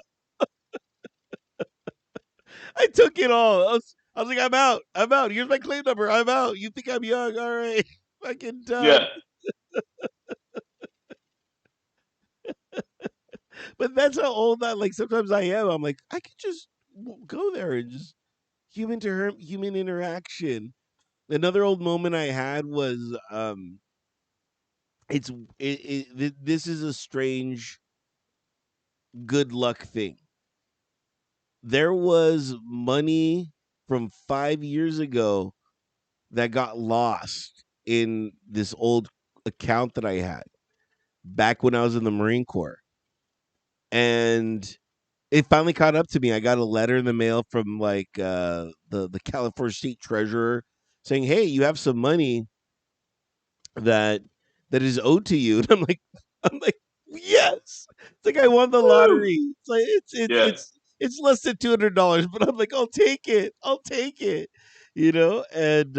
I took it all. I was like, I'm out. I'm out. Here's my claim number. I'm out. You think I'm young? All right. Fucking done. Yeah. But that's how old that, like, sometimes I am. I'm like, I could just go there and just human interaction. Another old moment I had was, it's, this is a strange good luck thing. There was money from 5 years ago that got lost in this old account that I had back when I was in the Marine Corps. And it finally caught up to me. I got a letter in the mail from like the California State Treasurer saying, "Hey, you have some money that that is owed to you. And I'm like, yes. It's like I won the Woo! lottery. It's like Yeah. it's less than $200, but I'm like, I'll take it. I'll take it. You know, and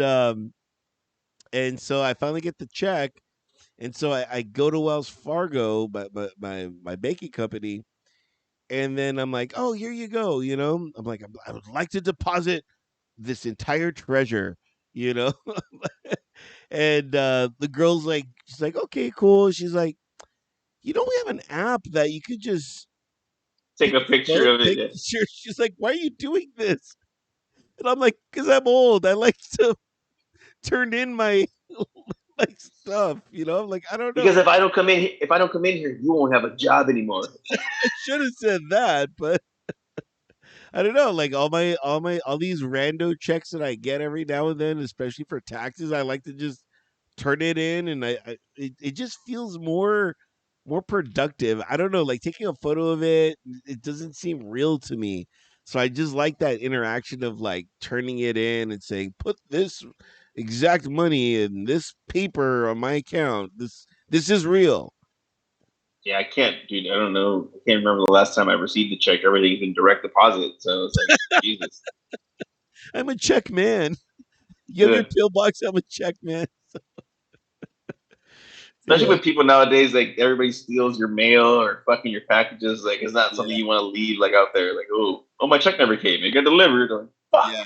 so I finally get the check, and so I go to Wells Fargo, my banking company, and then I'm like, oh, here you go. You know, I'm like, I would like to deposit this entire treasure. You know, and the girl's like, she's like, okay, cool. She's like, we have an app that you could just Take a picture of it. take Yeah. pictures. She's like, why are you doing this? And I'm like, because I'm old. I like to turn in my my stuff. You know, I'm like, I don't know. Because if I don't come in here, you won't have a job anymore. I should have said that, but I don't know. Like all these rando checks that I get every now and then, especially for taxes, I like to just turn it in, and it just feels more productive. I don't know, like taking a photo of it, it doesn't seem real to me. So I just like that interaction of like turning it in and saying, put this exact money in this paper on my account. This is real. Yeah, I can't, dude. I don't know. I can't remember the last time I received a check. Everything's in direct deposit. So it's like, Jesus. I'm a check man. You have Yeah. your pillbox, I'm a check man. Especially Yeah. with people nowadays, like everybody steals your mail or fucking your packages. Like it's not something Yeah. you want to leave like out there. Like, oh, my check never came. It got delivered. Or fuck. Yeah.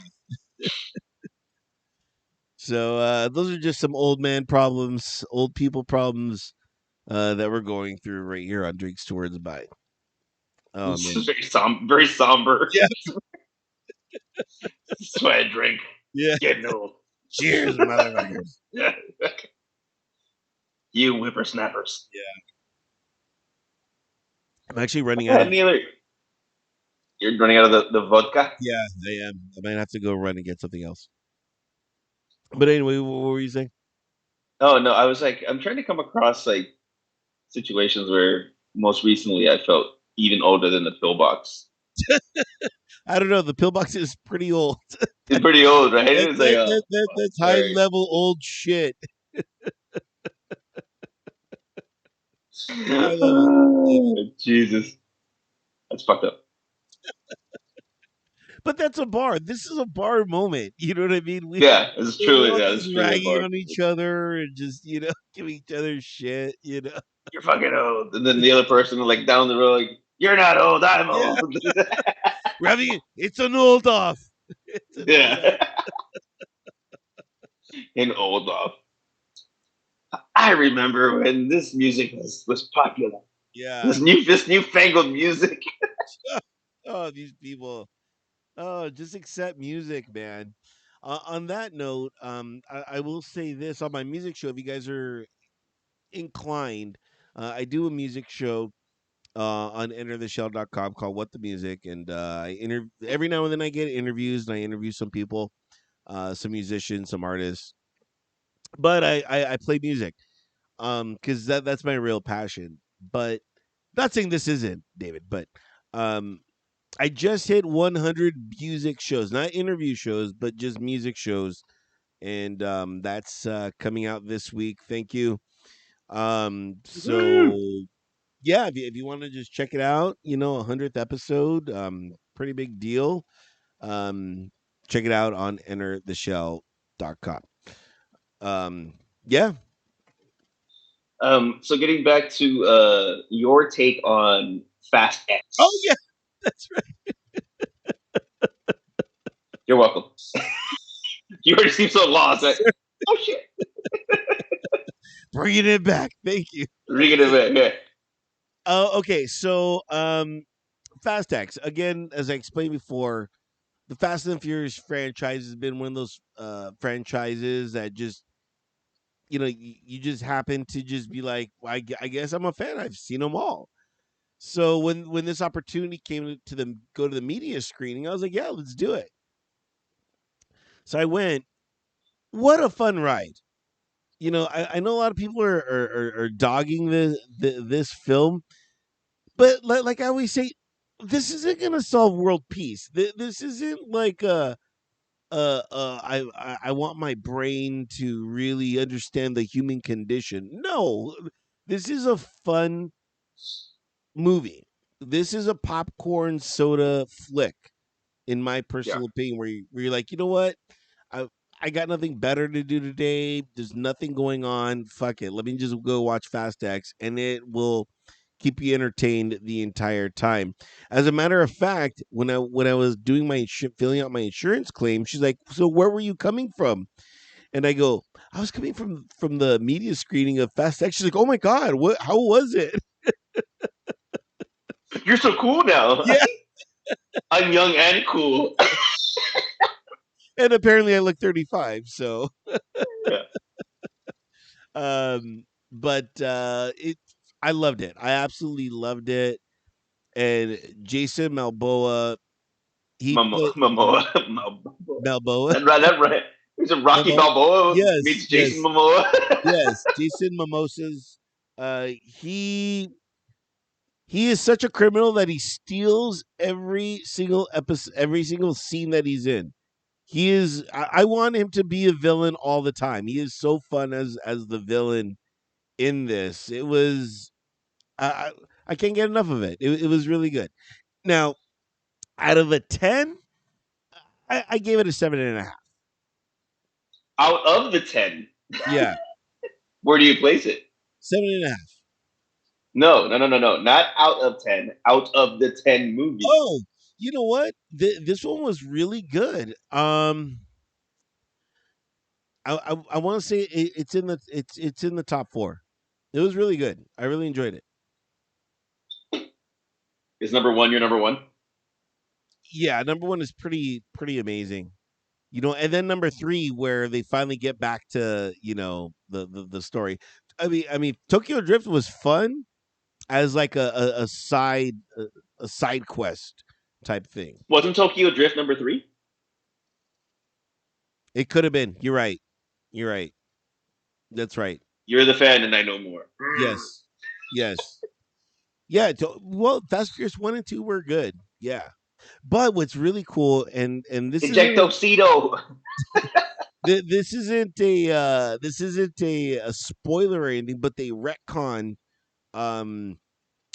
So those are just some old man problems, old people problems that we're going through right here on Drinks Towards By. Oh This is man. very very somber. Yeah. That's why I drink. Yeah. Getting old. Cheers, motherfuckers. Yeah. You whippersnappers. Yeah. I'm actually running out of. Any other? You're running out of the vodka. Yeah, I am. I might have to go run and get something else. But anyway, what were you saying? Oh no, I was like, I'm trying to come across like situations where most recently I felt even older than the pillbox. I don't know. The pillbox is pretty old. It's pretty old, right? That, It's like, that, that, that, fuck, that's all high right. level old shit. High level. Jesus, that's fucked up. But that's a bar. This is a bar moment. You know what I mean? Yeah, it's We're truly, all yeah, it's just truly a ragging bar. on each other and just, giving each other shit, You're fucking old, and then the other person like down the road, like, you're not old, I'm Yeah. old. We're having it's an old off. It's an old off. Yeah, and old off. I remember when this music was popular. Yeah. This newfangled music. Oh, these people. Oh, just accept music, man. On that note, I will say this on my music show. If you guys are inclined, I do a music show on entertheshell.com called What the Music, and every now and then I get interviews, and I interview some people, some musicians, some artists. But I play music, because that's my real passion. But not saying this isn't, David, but um I just hit 100 music shows, not interview shows, but just music shows, and that's coming out this week. Thank you. Woo. So yeah, if you want to just check it out, 100th episode, pretty big deal. Check it out on entertheshell.com. Yeah. So getting back to your take on Fast Oh X. yeah, that's right. You're welcome. You already seem so lost. Right? Oh shit. Bringing it back. Thank you. Ringing it back. Yeah. Okay, so Fast X again, as I explained before, the Fast and Furious franchise has been one of those franchises that just you just happen to just be like, well, I guess I'm a fan. I've seen them all. So when this opportunity came to them go to the media screening, I was like, yeah, let's do it. So I went. What a fun ride! I know a lot of people are dogging this film, but like I always say, this isn't going to solve world peace. This isn't like I want my brain to really understand the human condition. No, this is a fun movie. This is a popcorn soda flick, in my Yeah. personal opinion, where you're like, you know what, I I got nothing better to do today. There's nothing going on. Fuck it. Let me just go watch Fast X, and it will keep you entertained the entire time. As a matter of fact, when I was doing my filling out my insurance claim, she's like, "So where were you coming from?" And I go, "I was coming from the media screening of Fast X." She's like, "Oh my god, what? How was it?" You're so cool now. Yeah, I'm young and cool. and apparently I look 35. So, Yeah. but it, I loved it. I absolutely loved it. And Jason Malboa, he played Momoa. Momoa. Balboa. That right. There's a Rocky Balboa. Balboa Yes, meets Jason yes, Momoa. yes. Jason Mimosas. He is such a criminal that he steals every single episode, every single scene that he's in. He is. I want him to be a villain all the time. He is so fun as the villain in this. It was. I I, I can't get enough of it. It was really good. Now, out of a 10, I gave it a 7.5. Out of the 10, Yeah, where do you place it? 7.5. No, no, no, no, no. Not out of 10. Out of the 10 movies. Oh, you know what? This one was really good. I want to say it's in the top four. It was really good. I really enjoyed it. Is number one your number one? Yeah, number one is pretty amazing. And then number three, where they finally get back to the story. I mean, Tokyo Drift was fun as like a side quest type thing. Wasn't Tokyo Drift number three? It could have been. You're right. You're right. That's right. You're the fan and I know more. Yes. Yes. Yeah. Well, Fast and Furious 1 and 2 were good. Yeah. But what's really cool, and Ejectocito. this isn't a spoiler or anything, but they retcon um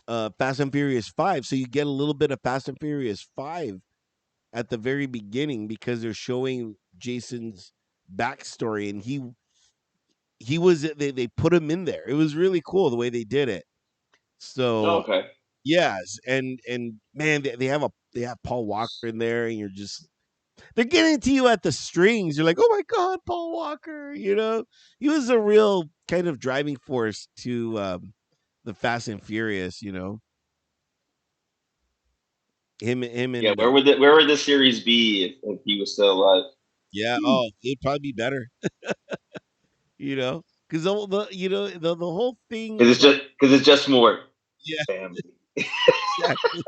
Fast and Furious 5, so you get a little bit of Fast and Furious 5 at the very beginning because they're showing Jason's backstory, and he was they put him in there. It was really cool the way they did it. So Okay. yes, and man, they have Paul Walker in there, and you're just they're getting to you at the strings. You're like, oh my god, Paul Walker. He was a real kind of driving force to the Fast and Furious. Him Yeah, and where would the series be if he was still alive? yeah. Oh, it'd probably be better. Because the whole thing, like, Because it's just more yeah, family. exactly.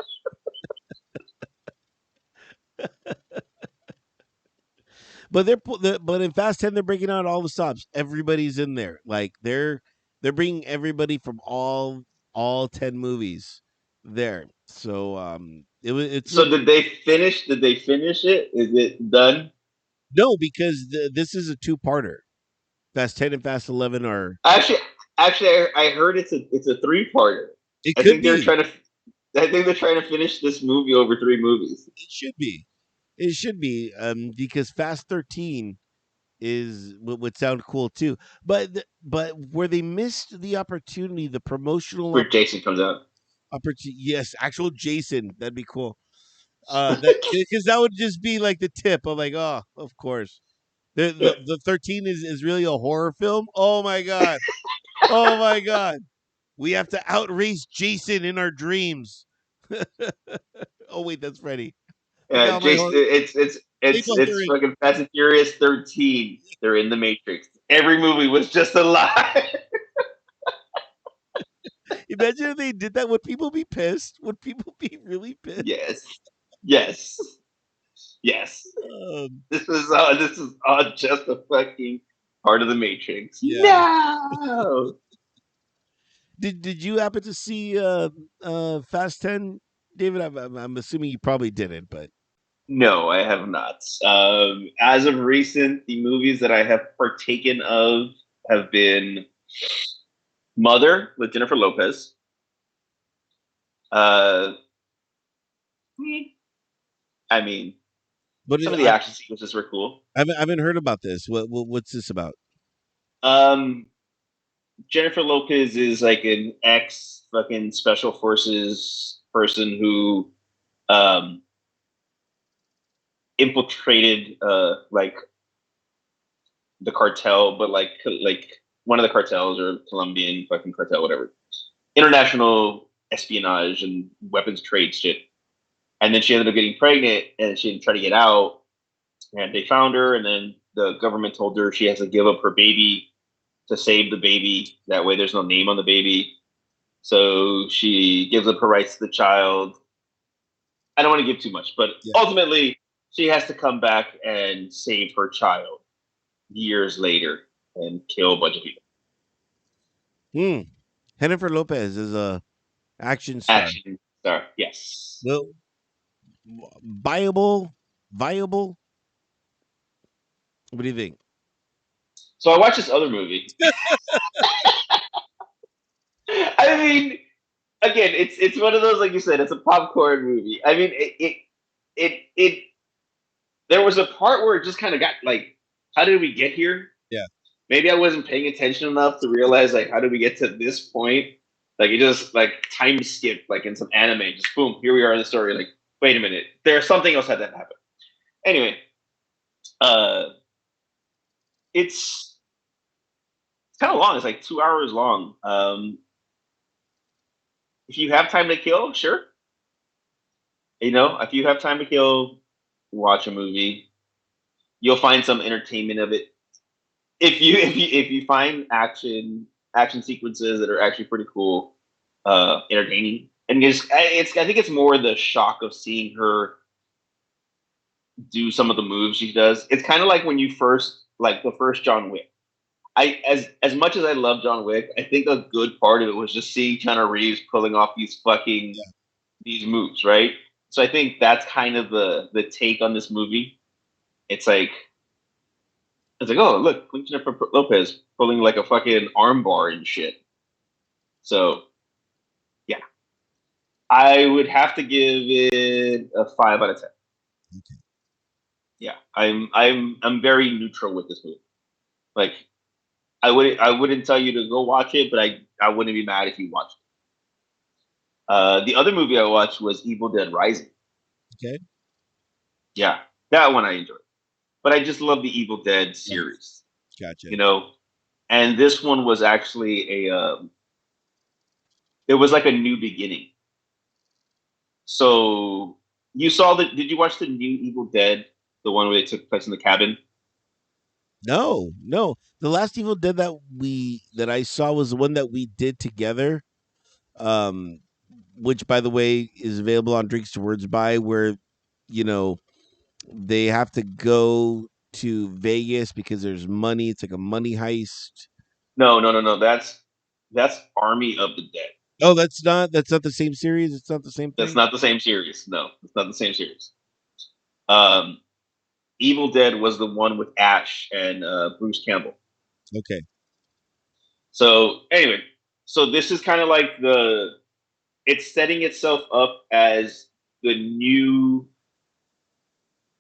But in Fast 10 they're breaking out all the stops. Everybody's in there. Like they're bringing everybody from all 10 movies there. So it's So did they finish? Did they finish it? Is it done? no, because this is a two-parter. Fast 10 and Fast 11 are. Actually, I heard it's a three-parter. It I could think they're be. trying to. I think they're trying to finish this movie over three movies. It should be. It should be because Fast 13 would sound cool too. But where they missed the opportunity, the promotional Where Jason comes out. opportunity. Yes, actual Jason, that'd be cool. That because that would just be like the tip of like, oh, of course. The 13 is really a horror film. Oh my god. Oh my god. We have to outrace Jason in our dreams. Oh wait, that's Freddy. I got my Jason, horror. it's fucking Fast and Furious 13. They're in the Matrix. Every movie was just a lie. Imagine if they did that. Would people be pissed? Would people be really pissed? Yes, yes, yes. Um, This is all just a fucking part of the Matrix. yeah. No. Did you happen to see Fast 10, David? I'm assuming you probably didn't, but No, I have not. As of recent, the movies that I have partaken of have been Mother with Jennifer Lopez. Uh, I mean, But some of the action sequences were cool. I haven't heard about this. What's this about? Um, Jennifer Lopez is like an ex fucking special forces person who um, infiltrated like the cartel, but like one of the cartels or Colombian fucking cartel, whatever, international espionage and weapons trade shit. And then she ended up getting pregnant, and she tried to get out, and they found her, and then the government told her she has to give up her baby to save the baby. That way, there's no name on the baby. So she gives up her rights to the child. I don't want to give too much, but Yeah. ultimately, she has to come back and save her child years later and kill a bunch of people. Hmm. Jennifer Lopez is a action star. Action star, yes. Well, viable, viable. What do you think? So I watched this other movie. I mean, again, it's one of those, like you said, it's a popcorn movie. I mean, it. There was a part where it just kind of got like, how did we get here? Yeah. Maybe I wasn't paying attention enough to realize like, how did we get to this point? Like it just like time skipped, like in some anime, just boom, here we are in the story. Like, wait a minute, there's something else had to happen. Anyway, uh, it's kind of long. It's like 2 hours long. If you have time to kill, sure. You know, if you have time to kill, watch a movie. You'll find some entertainment of it. If you find action sequences that are actually pretty cool, entertaining, and it's I think it's more the shock of seeing her do some of the moves she does. It's kind of like when you first like the first John Wick. I as much as I love John Wick, I think a good part of it was just seeing Keanu Reeves pulling off these fucking these moves, right? So I think that's kind of the take on this movie. It's like oh look, Jennifer Lopez pulling like a fucking armbar and shit. So yeah, I would have to give it a 5 out of 10. Yeah, I'm very neutral with this movie. Like I wouldn't tell you to go watch it, but I wouldn't be mad if you watched it. The other movie I watched was Evil Dead Rising. Okay. Yeah, that one I enjoyed. But I just love the Evil Dead Right. series, Gotcha. you know. And this one was actually it was like a new beginning. So you saw the? Did you watch the new Evil Dead, the one where they took place in the cabin? No, no. The last Evil Dead that I saw was the one that we did together. Um, which by the way is available on Drinks to Words by, where you know they have to go to Vegas because there's money. It's like a money heist. No, no, no, no. That's Army of the Dead. Oh, that's not the same series. It's not the same That's thing. not the same series. No, it's not the same series. Um, Evil Dead was the one with Ash and Bruce Campbell. Okay. So anyway, so this is kind of like it's setting itself up as the new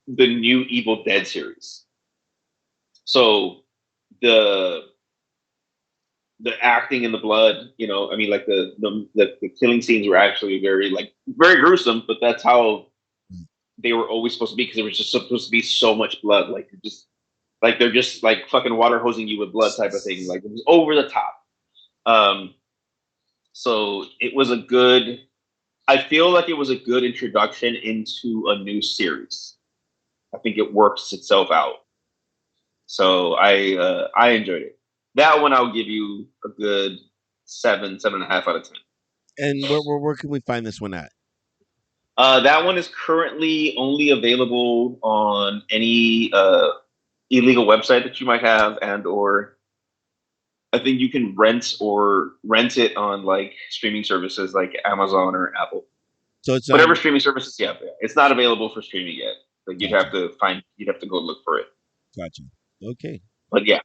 the new Evil Dead series. So the the acting and the blood, I mean, like the killing scenes were actually very like very gruesome, but that's how they were always supposed to be because there was just supposed to be so much blood, like they're just like fucking water hosing you with blood type of thing, like it was over the top. Um, so it was a good. I feel like it was a good introduction into a new series. I think it works itself out. So I enjoyed it. That one I'll give you a good 7.5 out of 10. And where can we find this one at? That one is currently only available on any illegal website that you might have, and or I think you can rent it on like streaming services like Amazon or Apple. So it's not. Whatever streaming services you have there. It's not available for streaming yet. Like Gotcha. you'd have to go look for it. Gotcha. Okay. But yeah,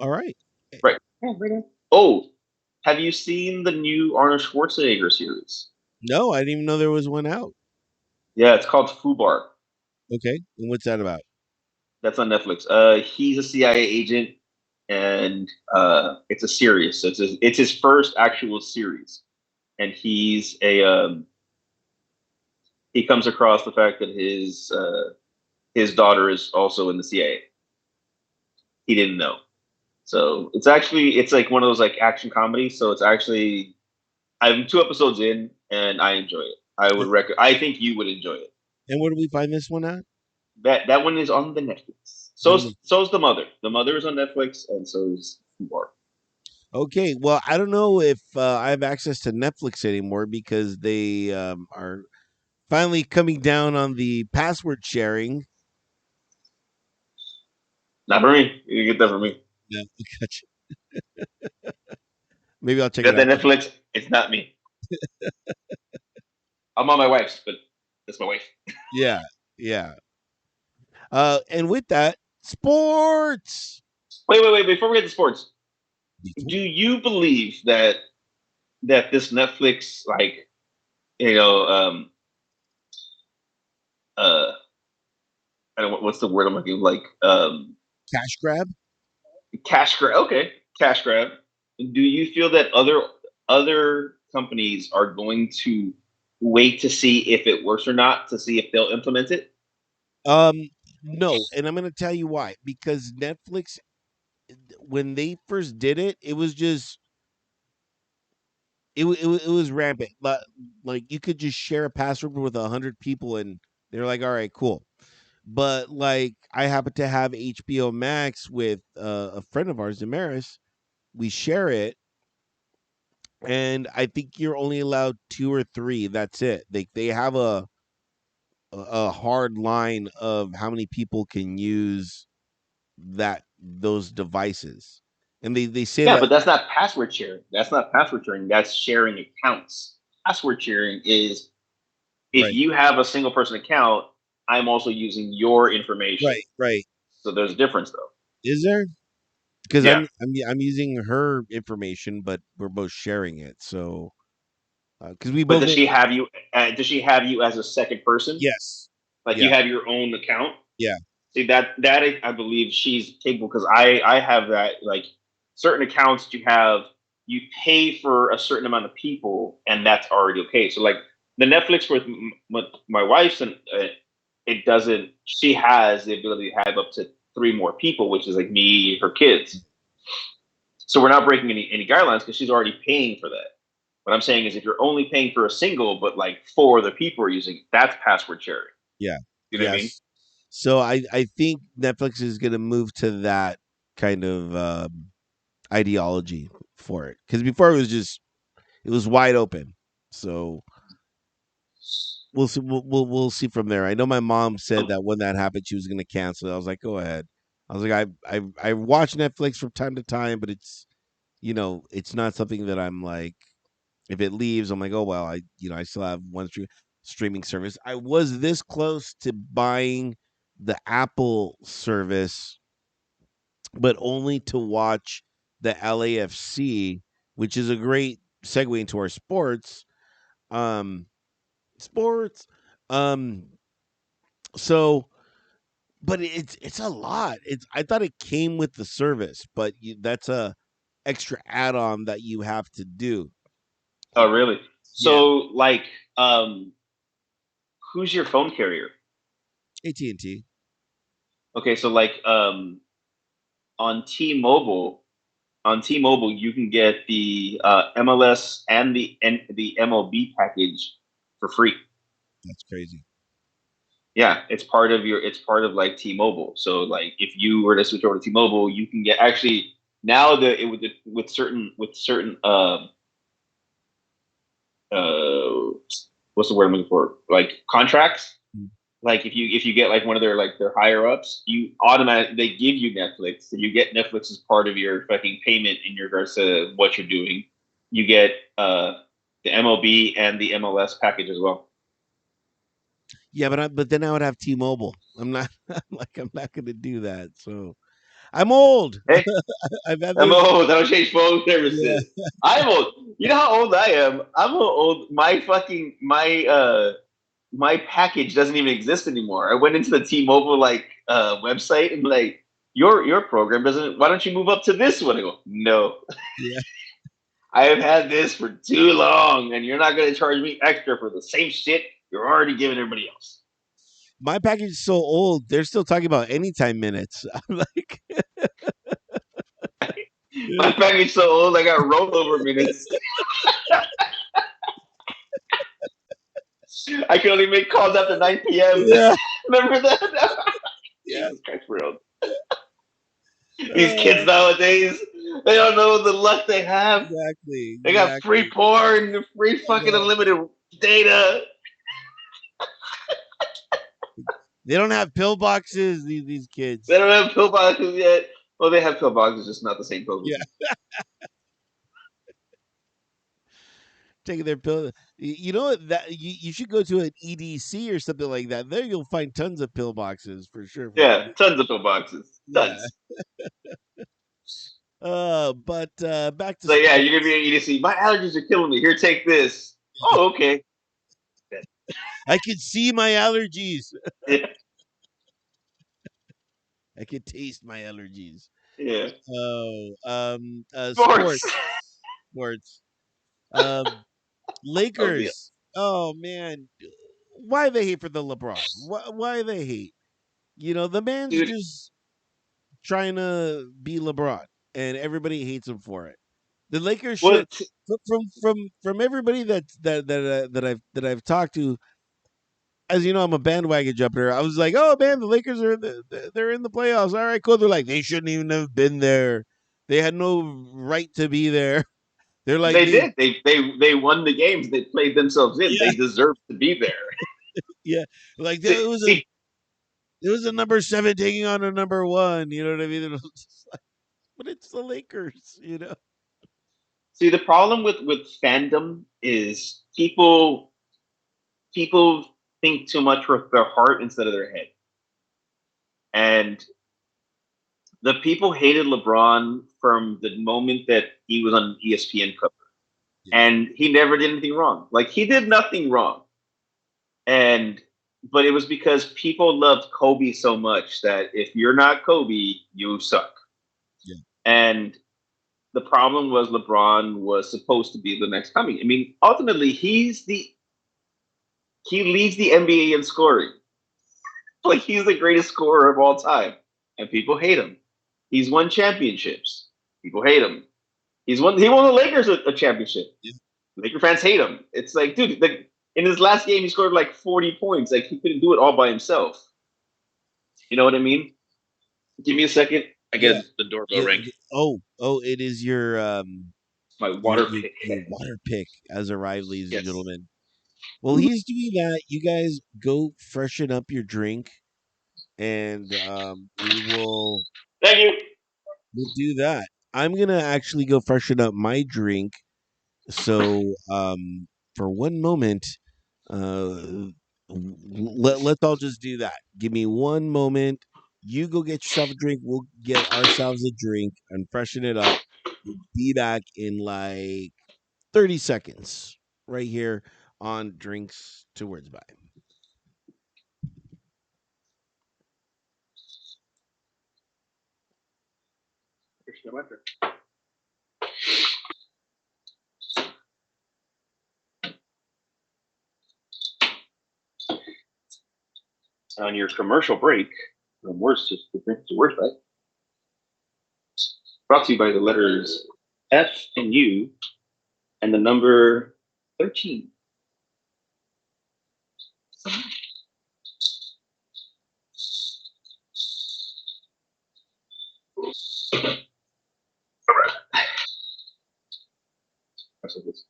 All right. Eh, right. Yeah, right on. Oh, have you seen the new Arnold Schwarzenegger series? No, I didn't even know there was one out. Yeah, it's called FUBAR. Okay. And what's that about? That's on Netflix. He's a CIA agent, and it's a series. So it's his first actual series, and he comes across the fact that his daughter is also in the CIA. He didn't know. So it's like one of those like action comedies. So it's actually I'm 2 episodes in and I enjoy it. Eh, I think you would enjoy it. And where do we find this one at? That one is on the Netflix. On So's the mother. The mother is on Netflix, and so's War. Okay, well, I don't know if I have access to Netflix anymore because they are finally coming down on the password sharing. Not for me. You get that for me. Yeah, gotcha. Maybe I'll check You it got that out. Netflix? It's not me. I'm on my wife's, but that's my wife. Yeah, yeah. And with that, sports. Wait. Before we get to sports, do you believe that this Netflix like you know uh I don't know what's the word I'm looking like Cash grab. cash grab? Okay, cash grab. Do you feel that other companies are going to wait to see if it works or not to see if they'll implement it? Um, no, and I'm going to tell you why. Because Netflix, when they first did it, it was just it was rampant. But like you could just share a password with 100 people, and they're like, "All right, cool." But like I happen to have HBO Max with a friend of ours, Damaris. We share it, and I think you're only allowed two or three. That's it. They have a hard line of how many people can use those devices, and they say Yeah, that but that's not password sharing. That's not password sharing. That's sharing accounts. Password sharing is if right, you have a single person account, I'm also using your information. right. So there's a difference though. Is there? Because Yeah. I'm using her information, but we're both sharing it. So because we But both does she have you as a second person? yes, Like yeah, you have your own account? yeah, See that I believe she's capable because I have that like certain accounts you have you pay for a certain amount of people and that's already okay. So like the Netflix with my wife's and it doesn't. She has the ability to have up to three more people, which is like me, her kids. So we're not breaking any guidelines because she's already paying for that. What I'm saying is if you're only paying for a single, but like four other people are using, that's password sharing. yeah, You know what I mean? yes. So I think Netflix is going to move to that kind of ideology for it because before it was wide open. So we'll see. We'll see from there. I know my mom said that when that happened, she was going to cancel it. I was like, go ahead. I was like, I watch Netflix from time to time, but it's it's not something that I'm like. If it leaves, I'm like, oh well, I still have one streaming service. I was this close to buying the Apple service, but only to watch the LAFC, which is a great segue into our sports. Um, sports. Um, so but it's a lot. It's I thought it came with the service, but that's a extra add-on that you have to do. Oh, really? Yeah, So, like, um, who's your phone carrier? AT&T. Okay, so like, on T-Mobile, you can get the MLS and the MLB package for free. That's crazy. Yeah, it's part of like T-Mobile. So like, if you were to switch over to T-Mobile, you can get actually now with certain uh what's the word I'm looking for? Like contracts. Mm. Like if you get like one of their higher ups, you automatically they give you Netflix. So you get Netflix as part of your fucking payment in regards to what you're doing. You get the MLB and the MLS package as well. Yeah, but then I would have T-Mobile. I'm not. I'm not going to do that. So I'm old. Hey, I've had I'm this. old. I don't change phone Yeah, services. I'm old. You know how old I am? I'm old. My package doesn't even exist anymore. I went into the T-Mobile website and like your program doesn't. Why don't you move up to this one? I go, no, yeah. I have had this for too long, and you're not going to charge me extra for the same shit you're already giving everybody else. My package is so old. They're still talking about anytime minutes. I'm like, My package so old, I got rollover minutes. I can only make calls after 9 p.m. yeah, Remember that? yeah. Jesus Christ, world. These kids Uh, nowadays, they don't know the luck they have. exactly, They got free exactly. porn, free fucking Yeah. unlimited data. They don't have pill boxes. These They kids. don't have pill boxes yet. Well, they have pill boxes, just not the same pills we Yeah, do. taking their pill. You know what? That you should go to an EDC or something like that. There you'll find tons of pill boxes for sure. For Yeah, tons of pill boxes. yeah. Tons. But back to So yeah, you're gonna be sports. an EDC. My allergies are killing me. Here, take this. Oh, okay. I can see my allergies. Yeah, I can taste my allergies. yeah. Oh, Sports. sports. Um, Oh dear. Lakers. Oh man, why they hate for the LeBron? Why they hate? The man's Dude, just trying to be LeBron, and everybody hates him for it. The Lakers should what? from everybody that I've talked to. As you know, I'm a bandwagon jumper. I was like, "Oh man, the Lakers they're in the playoffs. All right, cool." They're like, "They shouldn't even have been there. They had no right to be there." They're like, They did. They won the games. They played themselves in. yeah, They deserve to be there. yeah, like See, see, it was a number 7 taking on a number 1. You know what I mean? It was just like, but it's the Lakers. see. The problem with fandom is people think too much with their heart instead of their head, and the people hated LeBron from the moment that he was on ESPN cover, Yeah, and he never did anything wrong. Like he did nothing wrong, and but it was because people loved Kobe so much that if you're not Kobe, you suck. yeah, And the problem was LeBron was supposed to be the next coming. I mean, ultimately, he leads the NBA in scoring. Like he's the greatest scorer of all time, and people hate him. He's won championships. People hate him. He won the Lakers a championship. yeah. Laker fans hate him. It's like, dude, in his last game, he scored like 40 points. Like he couldn't do it all by himself. You know what I mean? Give me a second. I Yeah. get the doorbell Yeah. ring. Oh, it is My your water your pick. your water pick has arrived, ladies and Yes. gentlemen. Well, he's doing that. You guys go freshen up your drink, and Thank you. we'll do that. I'm gonna actually go freshen up my drink. So, for one moment, let's all just do that. Give me one moment. You go get yourself a drink. We'll get ourselves a drink and freshen it up. We'll be back in like 30 seconds right here on Drinks to Words By. On your commercial break, the worst is the worst, right? Brought to you by the letters F and U and the number 13. All right. That's what this.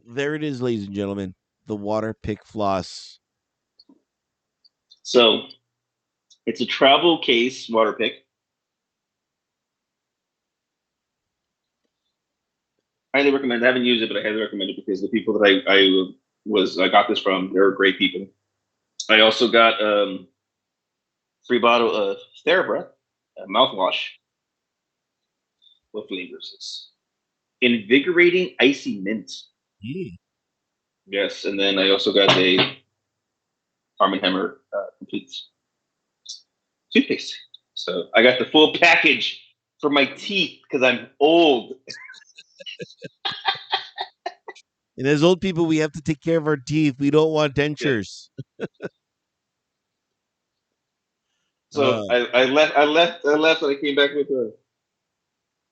There it is, ladies and gentlemen. The water pick floss. So it's a travel case water pick. Highly recommend. I haven't used it, but I highly recommend it because the people that I got this from, they're great people. I also got free bottle of TheraBreath mouthwash. What flavors is invigorating icy mint. Mm. Yes, and then I also got a Arm& and Hammer complete toothpaste. So I got the full package for my teeth because I'm old. And as old people, we have to take care of our teeth. We don't want Yeah. dentures. So Uh, I left, and I came back with a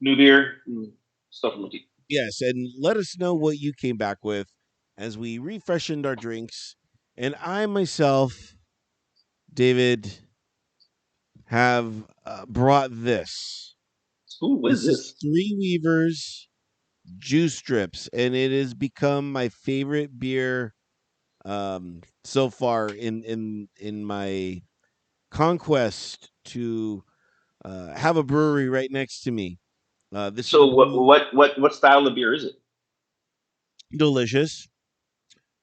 new beer and stuff in my teeth. yes, and let us know what you came back with as we refreshened our drinks. And I myself, David, have brought this. Ooh, what is This is this? Three Weavers Juice Strips, and it has become my favorite beer so far in my conquest to have a brewery right next to me. This is So brewed what style of beer is it? delicious.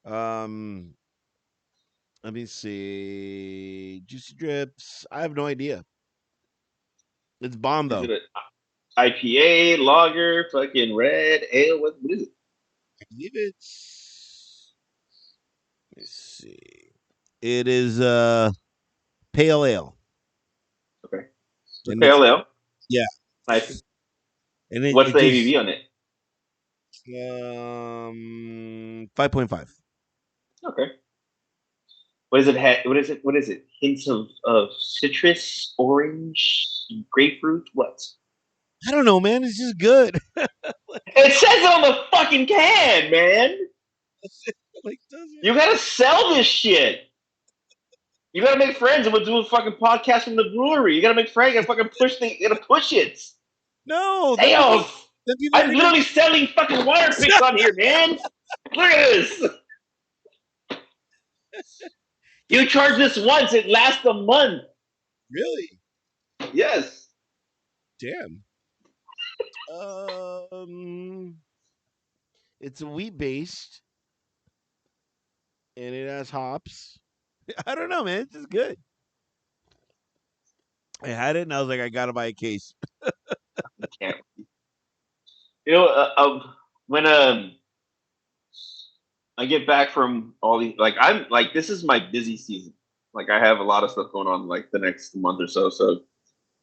Um, Let me see. Juicy Drips. I have no idea. It's bomb Is it though. a IPA, lager, fucking red ale? What is it? I believe it's. Let me see. It is pale ale, Okay, the and it's pale ale. yeah, Nice. and it, What's it the gives ABV on it? 5.5. Okay. What is it? What is it? What is it? Hints of citrus, orange, grapefruit. What? I don't know, man. It's just good. It says it on the fucking can, man. Like does it? You gotta sell this shit. You gotta make friends, and we'll do a fucking podcast from the brewery. You gotta make friends. You gotta fucking push the. You gotta push it. No, Sales. then people are I'm gonna. literally selling fucking wire picks on here, man. Look at this. You charge this once, it lasts a month. Really? Yes. Damn. It's a wheat based, and it has hops. I don't know, man. It's just good. I had it, and I was like, I gotta buy a case. You can't. You know, when I get back from all these, like I'm like this is my busy season. Like I have a lot of stuff going on like the next month or so. So,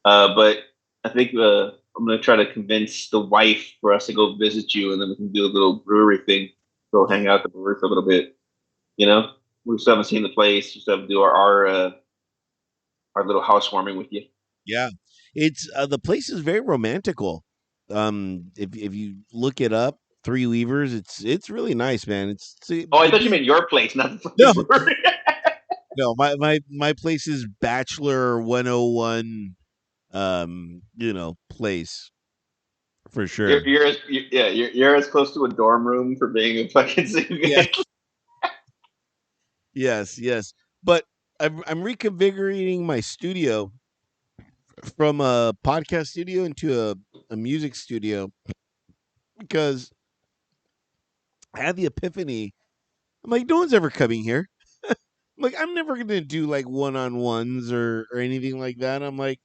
but I think I'm gonna try to convince the wife for us to go visit you, and then we can do a little brewery thing. Go hang out at the brewery for a little bit. You know, we still haven't seen the place. We still have to do our little housewarming with you. Yeah, it's the place is very romantical. If you look it up, Three Weavers, it's really nice, man. Oh, I It'd thought you be meant your place, not the no, fucking brewery. no. My place is Bachelor 101. Place for sure. you're as yeah you're as close to a dorm room for being a fucking Yeah, civilian. yes, yes. But I'm reconfiguring my studio from a podcast studio into a music studio because I had the epiphany. I'm like, no one's ever coming here. Like, I'm never gonna do like one-on-ones or anything like that. I'm like,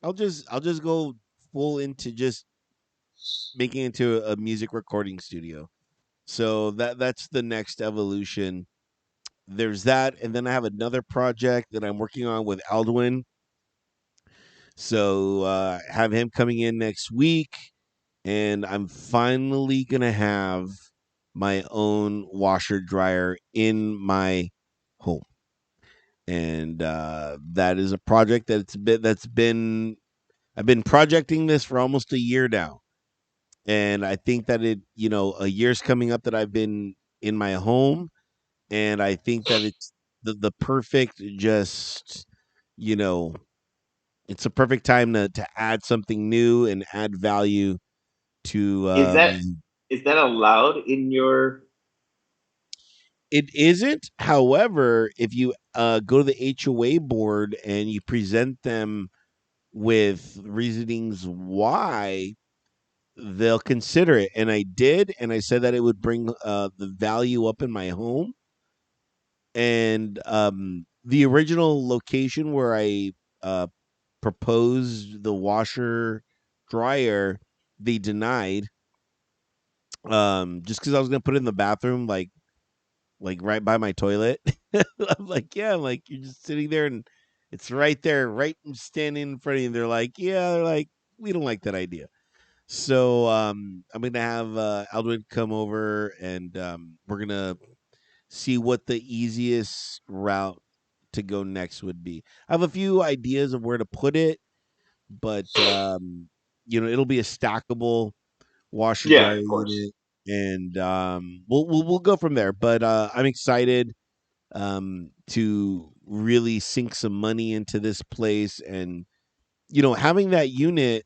I'll just go full into just making it into a music recording studio. So that's the next evolution. There's that, and then I have another project that I'm working on with Aldwin. So have him coming in next week, and I'm finally gonna have my own washer dryer in my home, and that is a project that's been I've been projecting this for almost a year now, and I think that a year's coming up that I've been in my home, and I think that it's the perfect just you know it's a perfect time to add something new and add value to Is that allowed in your? it isn't. However, if you go to the HOA board and you present them with reasonings why, they'll consider it. And I did, and I said that it would bring the value up in my home. And the original location where I uh, proposed the washer dryer, they denied, just because I was gonna put it in the bathroom, like right by my toilet. I'm like, yeah, I'm like, you're just sitting there and it's right there, right standing in front of you. And they're like, yeah, they're like, we don't like that idea. So I'm gonna have Aldwin come over, and we're gonna see what the easiest route to go next would be. I have a few ideas of where to put it, but it'll be a stackable washer Yeah, dryer of course. unit, and we'll go from there. But I'm excited to really sink some money into this place, and having that unit,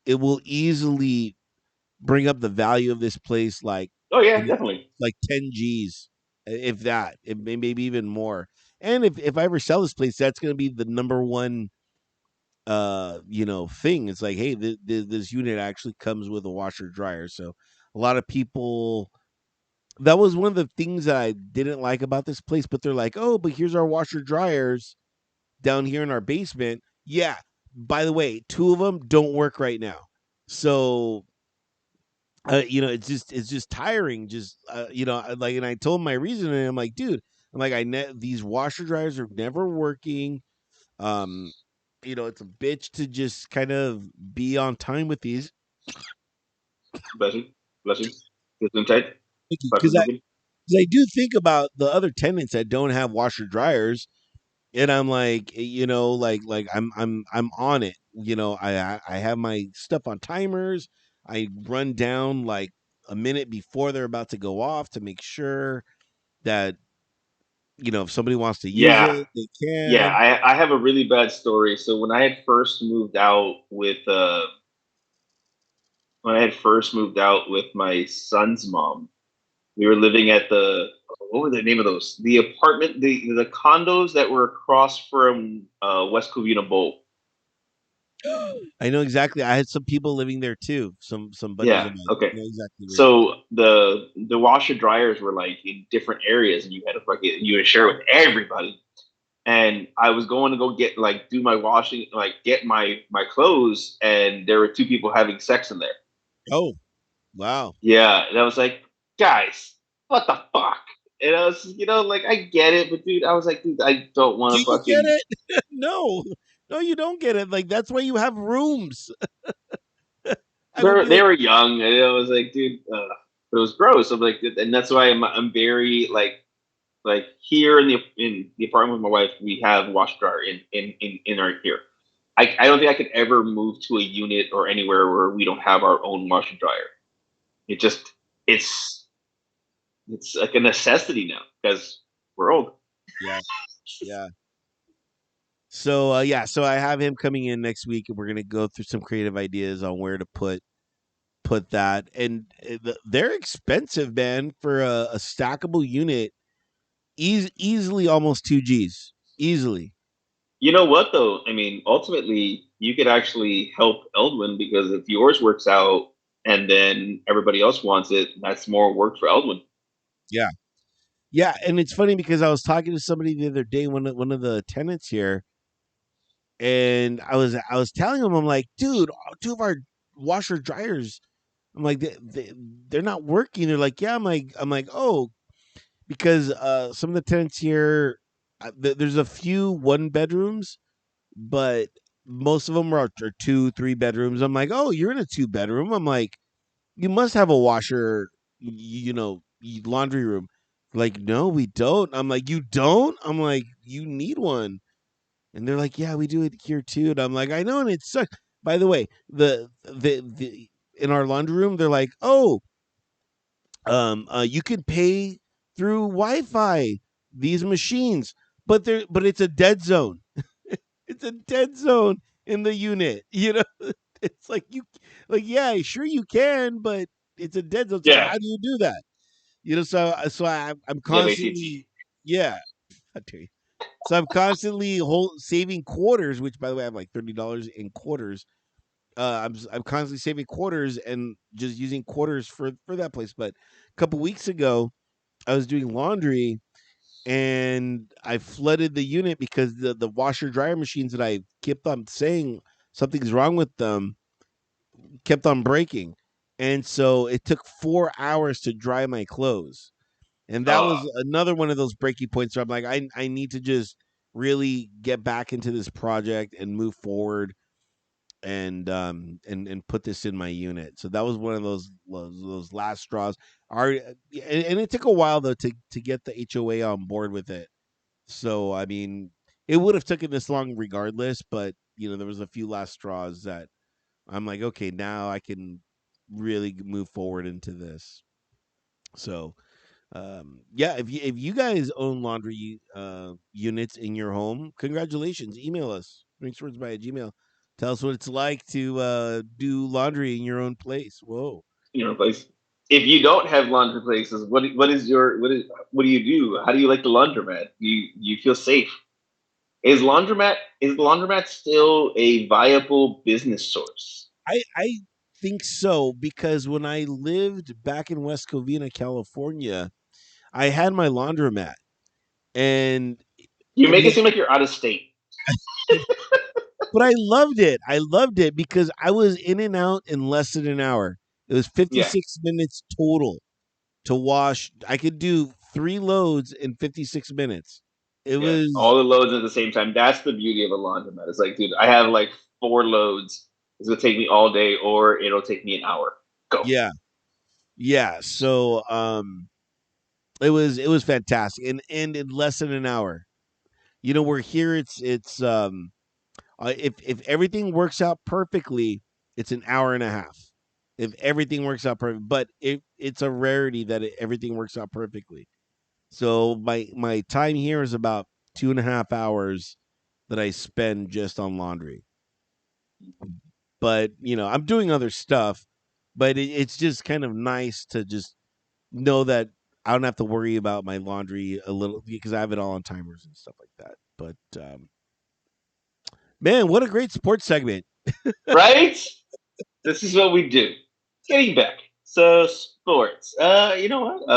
it will easily bring up the value of this place, Oh yeah, you know, definitely. like 10 G's, if that, maybe even more. And if I ever sell this place, that's going to be the number one thing. It's like, hey, this unit actually comes with a washer dryer. So a lot of people, that was one of the things that I didn't like about this place, but they're like, oh, but here's our washer dryers down here in our basement. Yeah, by the way, two of them don't work right now. So it's just tiring. Just like, and I told him my reason, and I'm like, dude, I'm like, these washer dryers are never working. Um, it's a bitch to just kind of be on time with these. Blessing, blessing. Gesundheit. Because Fucking I, cooking. 'cause I do think about the other tenants that don't have washer dryers, and I'm like, like I'm on it. I have my stuff on timers. I run down like a minute before they're about to go off to make sure that if somebody wants to use Yeah, it, they yeah. can. I have a really bad story. So when I had first moved out with my son's mom, we were living at the what were the name of those? The apartment, the condos that were across from West Covina Bowl. I know exactly. I had some people living there too. Some buddies Yeah. of mine. I Okay. know exactly where. So the washer dryers were like in different areas, and you had to share with everybody. And I was going to go get like do my washing, like get my clothes, and there were two people having sex in there. Oh, wow. Yeah, and I was like, guys, what the fuck? And I was, like I get it, but dude, I was like, dude, I don't Do want to you get fucking. it? No, no, you don't get it. Like, that's why you have rooms. I would be They like, were young, and I was like, dude, but it was gross. I'm like, and that's why I'm very like here in the apartment with my wife, we have wash dryer in our here. I don't think I could ever move to a unit or anywhere where we don't have our own washer dryer. It just it's it's like a necessity now because we're old. yeah, yeah. So so I have him coming in next week, and we're gonna go through some creative ideas on where to put that. And they're expensive, man, for a stackable unit. Easily almost 2 G's, easily. You know what though? I mean, ultimately, you could actually help Eldwin because if yours works out and then everybody else wants it, that's more work for Eldwin. Yeah, yeah. And it's funny because I was talking to somebody the other day, one of the tenants here, and I was telling him, I'm like, dude, two of our washer dryers, I'm like, they're not working. They're like, yeah. I'm like, oh, because some of the tenants here, there's a few one bedrooms, but most of them are 2, 3 bedrooms. I'm like, oh, you're in a 2 bedroom. I'm like, you must have a washer, laundry room. Like, no, we don't. I'm like, you don't? I'm like, you need one. And they're like, yeah, we do it here too. And I'm like, I know, and it sucks. By the way, the in our laundry room, they're like, oh, you can pay through Wi-Fi these machines, but it's a dead zone. It's a dead zone in the unit. It's like, yeah, sure you can, but it's a dead zone. So Yeah, how do you do that? So I'm you have AT&T. constantly, yeah. I tell you. So I'm constantly saving quarters, which by the way, I have like $30 in quarters, I'm constantly saving quarters and just using quarters for that place. But a couple weeks ago, I was doing laundry and I flooded the unit because the washer dryer machines that I kept on saying something's wrong with them kept on breaking. And so it took 4 hours to dry my clothes. And that Oh, was another one of those breaking points where I'm like, I need to just really get back into this project and move forward and put this in my unit. So that was one of those last straws. And it took a while though to get the HOA on board with it. So I mean, it would have taken this long regardless, but there was a few last straws that I'm like, okay, now I can really move forward into this. So yeah, if you guys own laundry units in your home, congratulations. Email us drinkswords by Gmail. Tell us what it's like to do laundry in your own place. Whoa. place. If you don't have laundry places, what do you do? How do you like the laundromat? You feel safe? Is laundromat still a viable business source? I think so because when I lived back in West Covina, California, I had my laundromat and You it make it was seem like you're out of state. but I loved it. I loved it because I was in and out in less than an hour. It was Yeah, 56 minutes total to wash. I could do 3 loads in 56 minutes. It yeah. was All the loads at the same time. That's the beauty of a laundromat. It's like, dude, I have like 4 loads. It's gonna take me all day, or it'll take me an hour. Go. yeah. Yeah, so it was fantastic and in less than an hour. We're here if everything works out perfectly, it's an hour and a half. If everything works out perfect, but it's a rarity that everything works out perfectly. So my time here is about 2.5 hours that I spend just on laundry. But I'm doing other stuff. But it's just kind of nice to just know that I don't have to worry about my laundry a little because I have it all on timers and stuff like that. But man, what a great sports segment! Right? This is what we do. Getting back. So sports. You know what?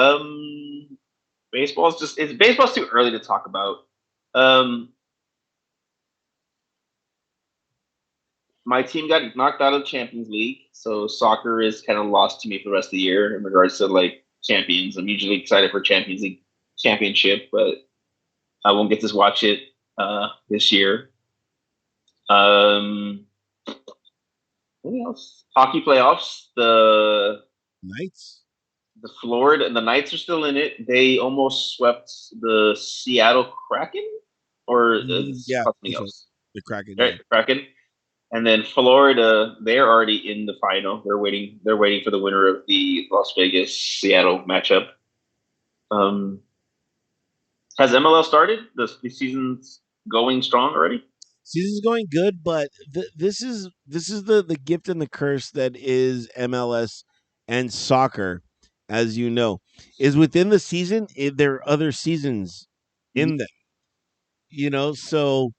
Baseball's too early to talk about. Um, my team got knocked out of the Champions League, so soccer is kind of lost to me for the rest of the year in regards to like champions. I'm usually excited for Champions League championship, but I won't get to watch it this year. Um, what else? Hockey playoffs. Nights. The Florida and the Knights are still in it. They almost swept the Seattle Kraken, or it's Yeah, something that's right. else. The Kraken. Right, Yeah. Kraken. And then Florida, they're already in the final. They're waiting. They're waiting for the winner of the Las Vegas Seattle matchup. Um, has MLL started? The season's going strong already. Season's going good, but this is the gift and the curse that is MLS and soccer, as you know, is within the season. There are other seasons in Mhm. them, So,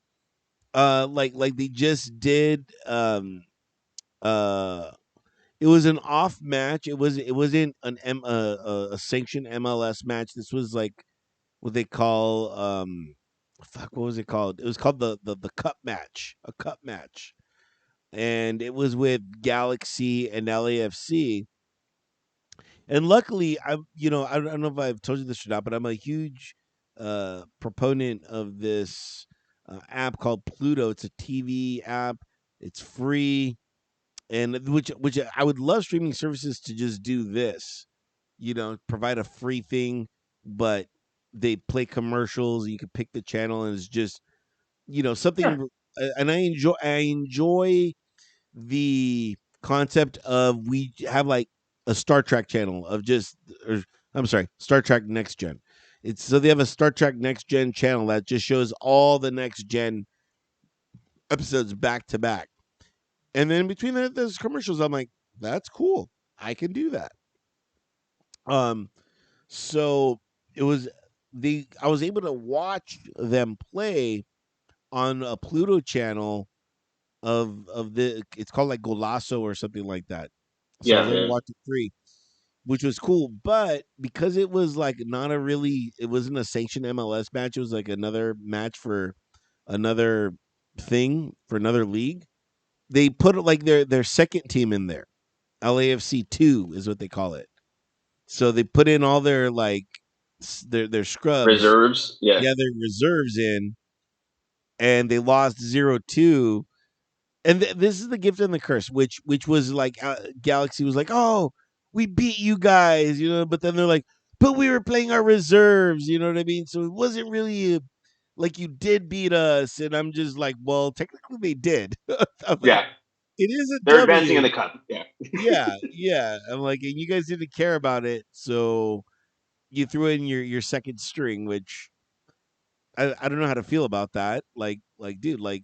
like they just did. Uh, it was an off match. It wasn't a sanctioned MLS match. This was like what they call fuck. What was it called? It was called the cup match. A cup match and it was with Galaxy and LAFC. And luckily, I don't know if I've told you this or not, but I'm a huge proponent of this app called Pluto. It's a TV app. It's free, and which I would love streaming services to just do this. Provide a free thing, but they play commercials. You can pick the channel, and it's just Yeah, something. And I enjoy the concept of we have like a Star Trek channel of just or I'm sorry, Star Trek Next Gen. It's so they have a Star Trek Next Gen channel that just shows all the next gen episodes back to back. And then between those commercials, I'm like, that's cool. I can do that. Um so it was the I was able to watch them play on a Pluto channel of the it's called like Golasso or something like that. So I was Yeah, able to yeah. watch it free, which was cool. But because it was like not a really, it wasn't a sanctioned MLS match. It was like another match for another thing for another league. They put like their second team in there. LAFC 2 is what they call it. So they put in all their like their scrubs, Reserves. Yeah. yeah, their reserves in, and they lost 0-2. And this is the gift and the curse, which was like Galaxy was like, oh, we beat you guys, but then they're like, but we were playing our reserves, you know what I mean? So it wasn't really like you did beat us, and I'm just like, well, technically they did. I'm like, Yeah. it is a They're advancing in W. the cup. Yeah. Yeah, yeah. I'm like, and you guys didn't care about it, so you threw in your second string, which I don't know how to feel about that. Like, dude, like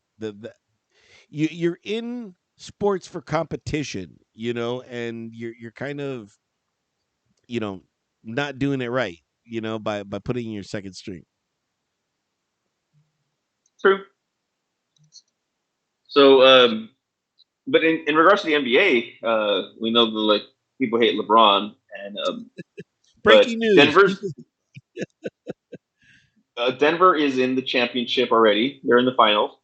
you're in sports for competition, and you're kind of, you know, not doing it right, by putting in your second string. True. So, but in regards to the NBA, we know the like people hate LeBron, and Breaking but news. People Denver is in the championship already. They're in the finals.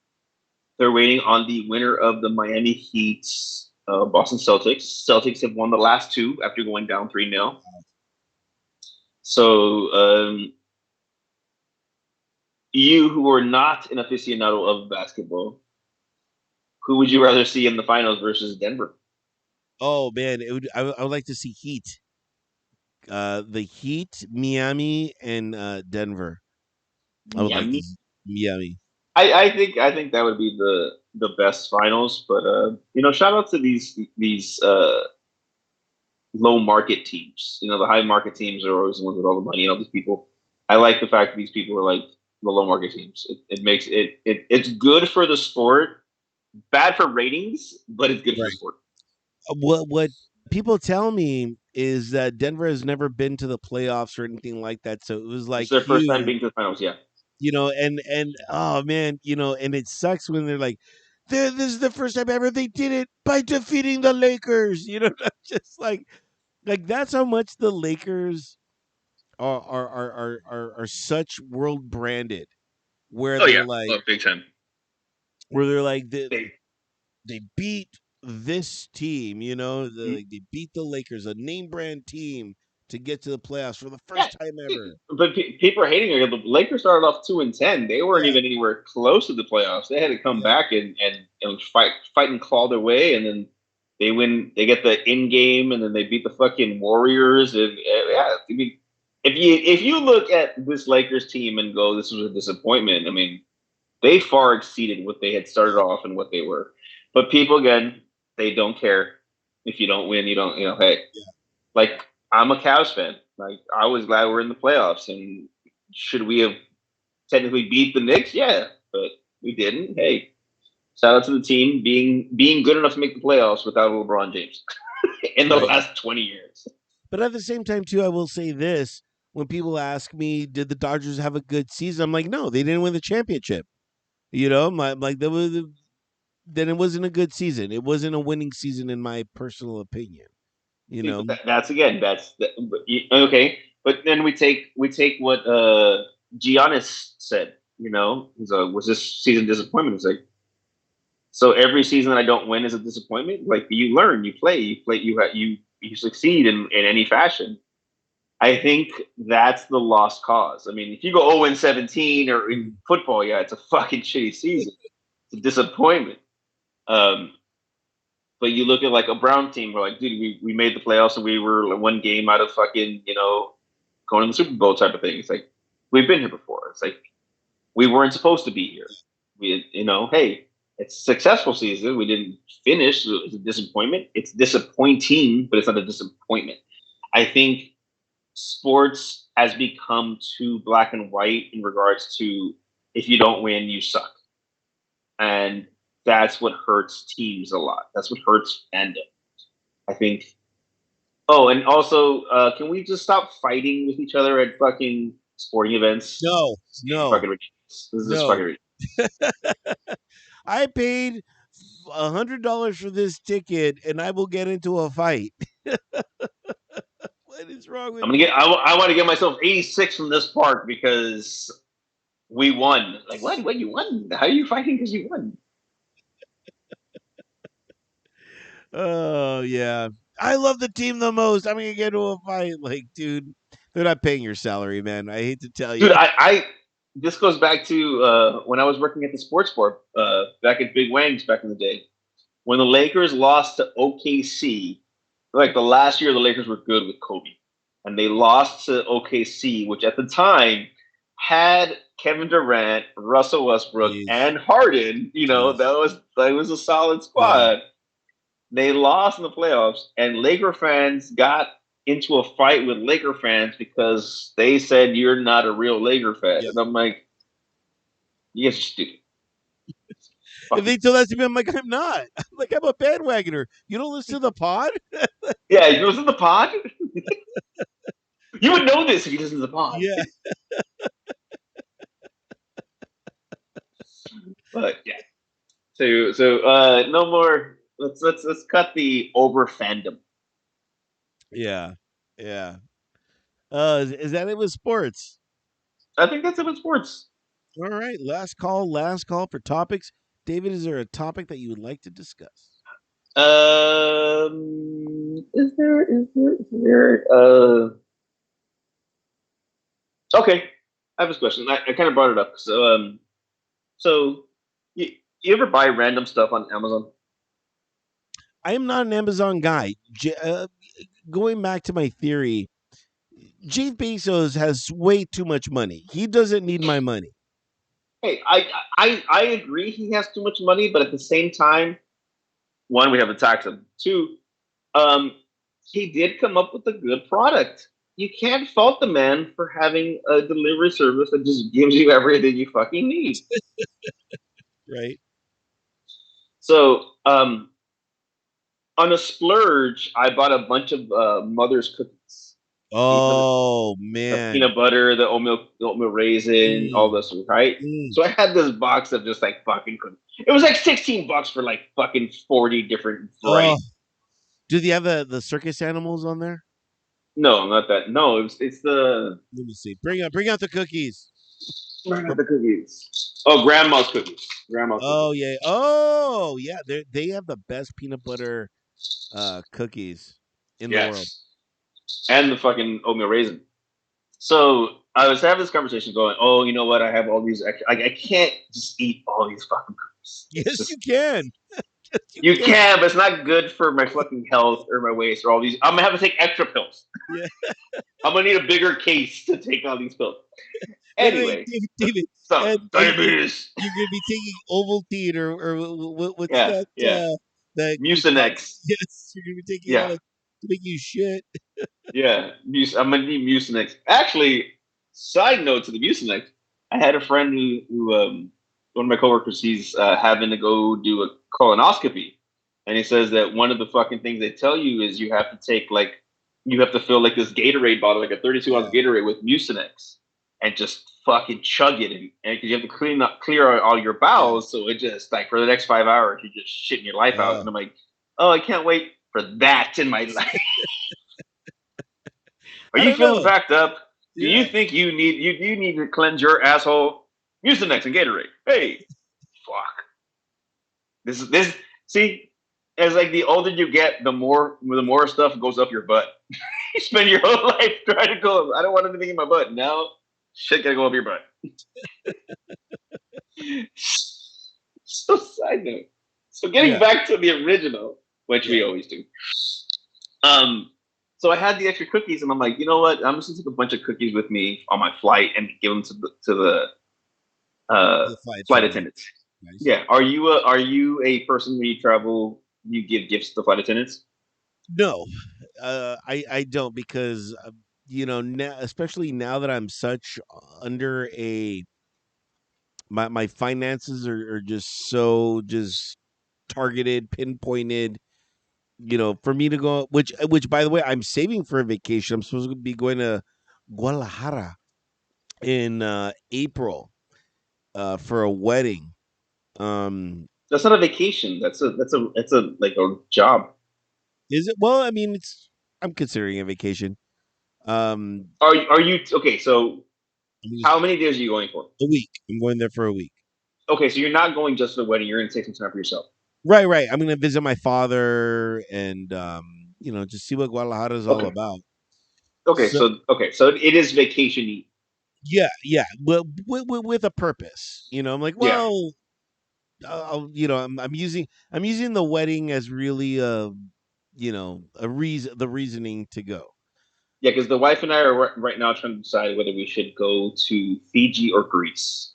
They're waiting on the winner of the Miami Heat's Boston Celtics. Celtics have won the last two after going down 3-0. So, you who are not an aficionado of basketball, who would you rather see in the finals versus Denver? Oh man, I would like to see Heat. The Heat, Miami, and Denver. I would like to Miami. see Miami. I think that would be the best finals. But shout out to these low market teams. The high market teams are always the ones with all the money and all these people. I like the fact that these people are like the low market teams. It makes it's good for the sport, bad for ratings, but it's good for the Right. sport. What people tell me is that Denver has never been to the playoffs or anything like that. So it was This is like their first time huge, being to the finals. Yeah. and oh man, and it sucks when they're like, this is the first time ever they did it by defeating the Lakers. Just like that's how much the Lakers are such world branded, where Oh they're yeah. like Oh, big time. where they're like they, Big. they beat this team, Mhm. like they beat the Lakers, a name brand team, to get to the playoffs for the Yeah. first time ever. But people are hating it. The Lakers started off 2-10. They weren't Yeah, even anywhere close to the playoffs. They had to come yeah, back and fight and claw their way, and then they win. They get the in game, and then they beat the fucking Warriors. And yeah, I mean, if you look at this Lakers team and go, this was a disappointment. I mean, they far exceeded what they had started yeah, off and what they were. But people again, they don't care. If you don't win, you don't. Hey, yeah. like I'm a Cavs fan. Like I was glad we're in the playoffs. And should we have technically beat the Knicks? Yeah, but we didn't. Hey, shout out to the team being good enough to make the playoffs without LeBron James in the Right. last 20 years. But at the same time, too, I will say this: when people ask me, "Did the Dodgers have a good season?" I'm like, "No, they didn't win the championship." Like then it wasn't a good season. It wasn't a winning season, in my personal opinion. You See, but know, that's again, okay. But then we take what Giannis said. He's was this season disappointment? It's like, so every season that I don't win is a disappointment. Like you learn, you succeed in any fashion. I think that's the lost cause. I mean, if you go 0-17 or in Mm. football, yeah, it's a fucking shitty season. It's a disappointment. Um, but you look at like a Brown team, we're like, dude, we made the playoffs and we were one game out of fucking, going to the Super Bowl type of thing. It's like, we've been here before. It's like, we weren't supposed to be here. Hey, it's a successful season. We didn't finish. So it's a disappointment. It's disappointing, but it's not a disappointment. I think sports has become too black and white in regards to if you don't win, you suck. And that's what hurts teams a lot. That's what hurts fandom. I think. Oh, and also, can we just stop fighting with each other at fucking sporting events? no, It's getting no, fucking ridiculous. This is just fucking no. ridiculous. I paid. $100 for this ticket, and I will get into a fight. What is wrong I'm with gonna get. people? I want to get myself 86 from this park because we won. Like what? What you won? How are you fighting because you won? Oh yeah, I love the team the most. I'm gonna get into a fight. Like, dude, they're not paying your salary, man. I hate to tell you. Dude, I this goes back to when I was working at the sports bar back at Big Wangs back in the day. When the Lakers lost to OKC, like the last year the Lakers were good with Kobe, and they lost to OKC, which at the time had Kevin Durant, Russell Westbrook, Jeez, and Harden. You know jeez, that was a solid yeah, squad. They lost in the playoffs, and Laker fans got into a fight with Laker fans because they said you're not a real Laker fan, yeah. and I'm like, you guys are stupid. If Fucking they told that to me, I'm like, I'm not. I'm like, I'm a bandwagoner. You don't listen to the pod? yeah, he was in the pod. You would know this if you listen to the pod. Yeah, But yeah, no more. Let's cut the over fandom. yeah, yeah. Is that it with sports? I think that's it with sports. All right, last call for topics. David, is there a topic that you would like to discuss? Is there okay? I have this question. I kind of brought it up. So you ever buy random stuff on Amazon? I am not an Amazon guy. Going back to my theory, Jeff Bezos has way too much money. He doesn't need my money. Hey, I agree he has too much money, but at the same time, one, we have to tax him. Two, um, he did come up with a good product. You can't fault the man for having a delivery service that just gives you everything you fucking need. Right? So, on a splurge, I bought a bunch of Mother's cookies. Oh The man. peanut butter, the oatmeal raisin, all Mm, this, right? mm. So I had this box of just like fucking cookies. It was like $16 for like fucking 40 different Oh, varieties. do they have the circus animals on there? No, not that. No, it's the Let me see. Bring out the cookies. where are Or the cookies? Oh, grandma's cookies. Grandma's oh cookies. yeah. Oh yeah. They have the best peanut butter cookies in the world. Yes, and the fucking oatmeal raisin. So I was having this conversation going, oh, you know what? I have all these extra. I can't just eat all these fucking cookies. It's Yes, you just can. Yes, you you can. can, but it's not good for my fucking health or my waist or all these. I'm gonna have to take extra pills. Yeah. I'm gonna need a bigger case to take all these pills. Wait, Anyway, David, so and diabetes. you're gonna be taking Ovaltine or what's Yeah, that? yeah. That Mucinex. yes, you're gonna be taking all Yeah, that to make you shit. yeah. I'm gonna need Mucinex. Actually, side note to the Mucinex, I had a friend who one of my coworkers, he's having to go do a colonoscopy, and he says that one of the fucking things they tell you is you have to take like you have to fill like this Gatorade bottle, like a 32 ounce Yeah, Gatorade with Mucinex, and just fucking chug it, and because you have to clear out all your yeah. bowels, so it just like for the next 5 hours you're just shitting your life out, Uh, and I'm like, oh, I can't wait for that in my life. Are I you don't feeling know. packed up? Do you Yeah, think you need to cleanse your asshole? Use the next and Gatorade. Hey, fuck. This. See, as like the older you get, the more stuff goes up your butt. You spend your whole life trying to go. I don't want anything in my butt. Now, shit gotta go up your butt. So side note. So getting yeah, back to the original, which we yeah. always do. Um, so I had the extra cookies, and I'm like, you know what? I'm just gonna take a bunch of cookies with me on my flight and give them to the The flight flight attendant. attendants. Nice. Yeah. Are you a person when you travel? You give gifts to flight attendants? No, I don't because now, especially now that I'm such under a my finances are just so just targeted, pinpointed. For me to go, which by the way, I'm saving for a vacation. I'm supposed to be going to Guadalajara in April for a wedding. That's not a vacation. That's a like a job. Is it? Well, I mean, it's. I'm considering a vacation. Um, Are you okay? So I'm just how many days are you going for? a week. I'm going there for a week. Okay, so you're not going just for the wedding. You're going to take some time for yourself. Right, right. I'm gonna visit my father and just see what Guadalajara is all Okay. about. Okay. So So it is vacation. yeah, yeah. Well, with a purpose. I'm like, Yeah. well, I'm using the wedding as really a reason, the reasoning to go. Yeah, because the wife and I are right now trying to decide whether we should go to Fiji or Greece.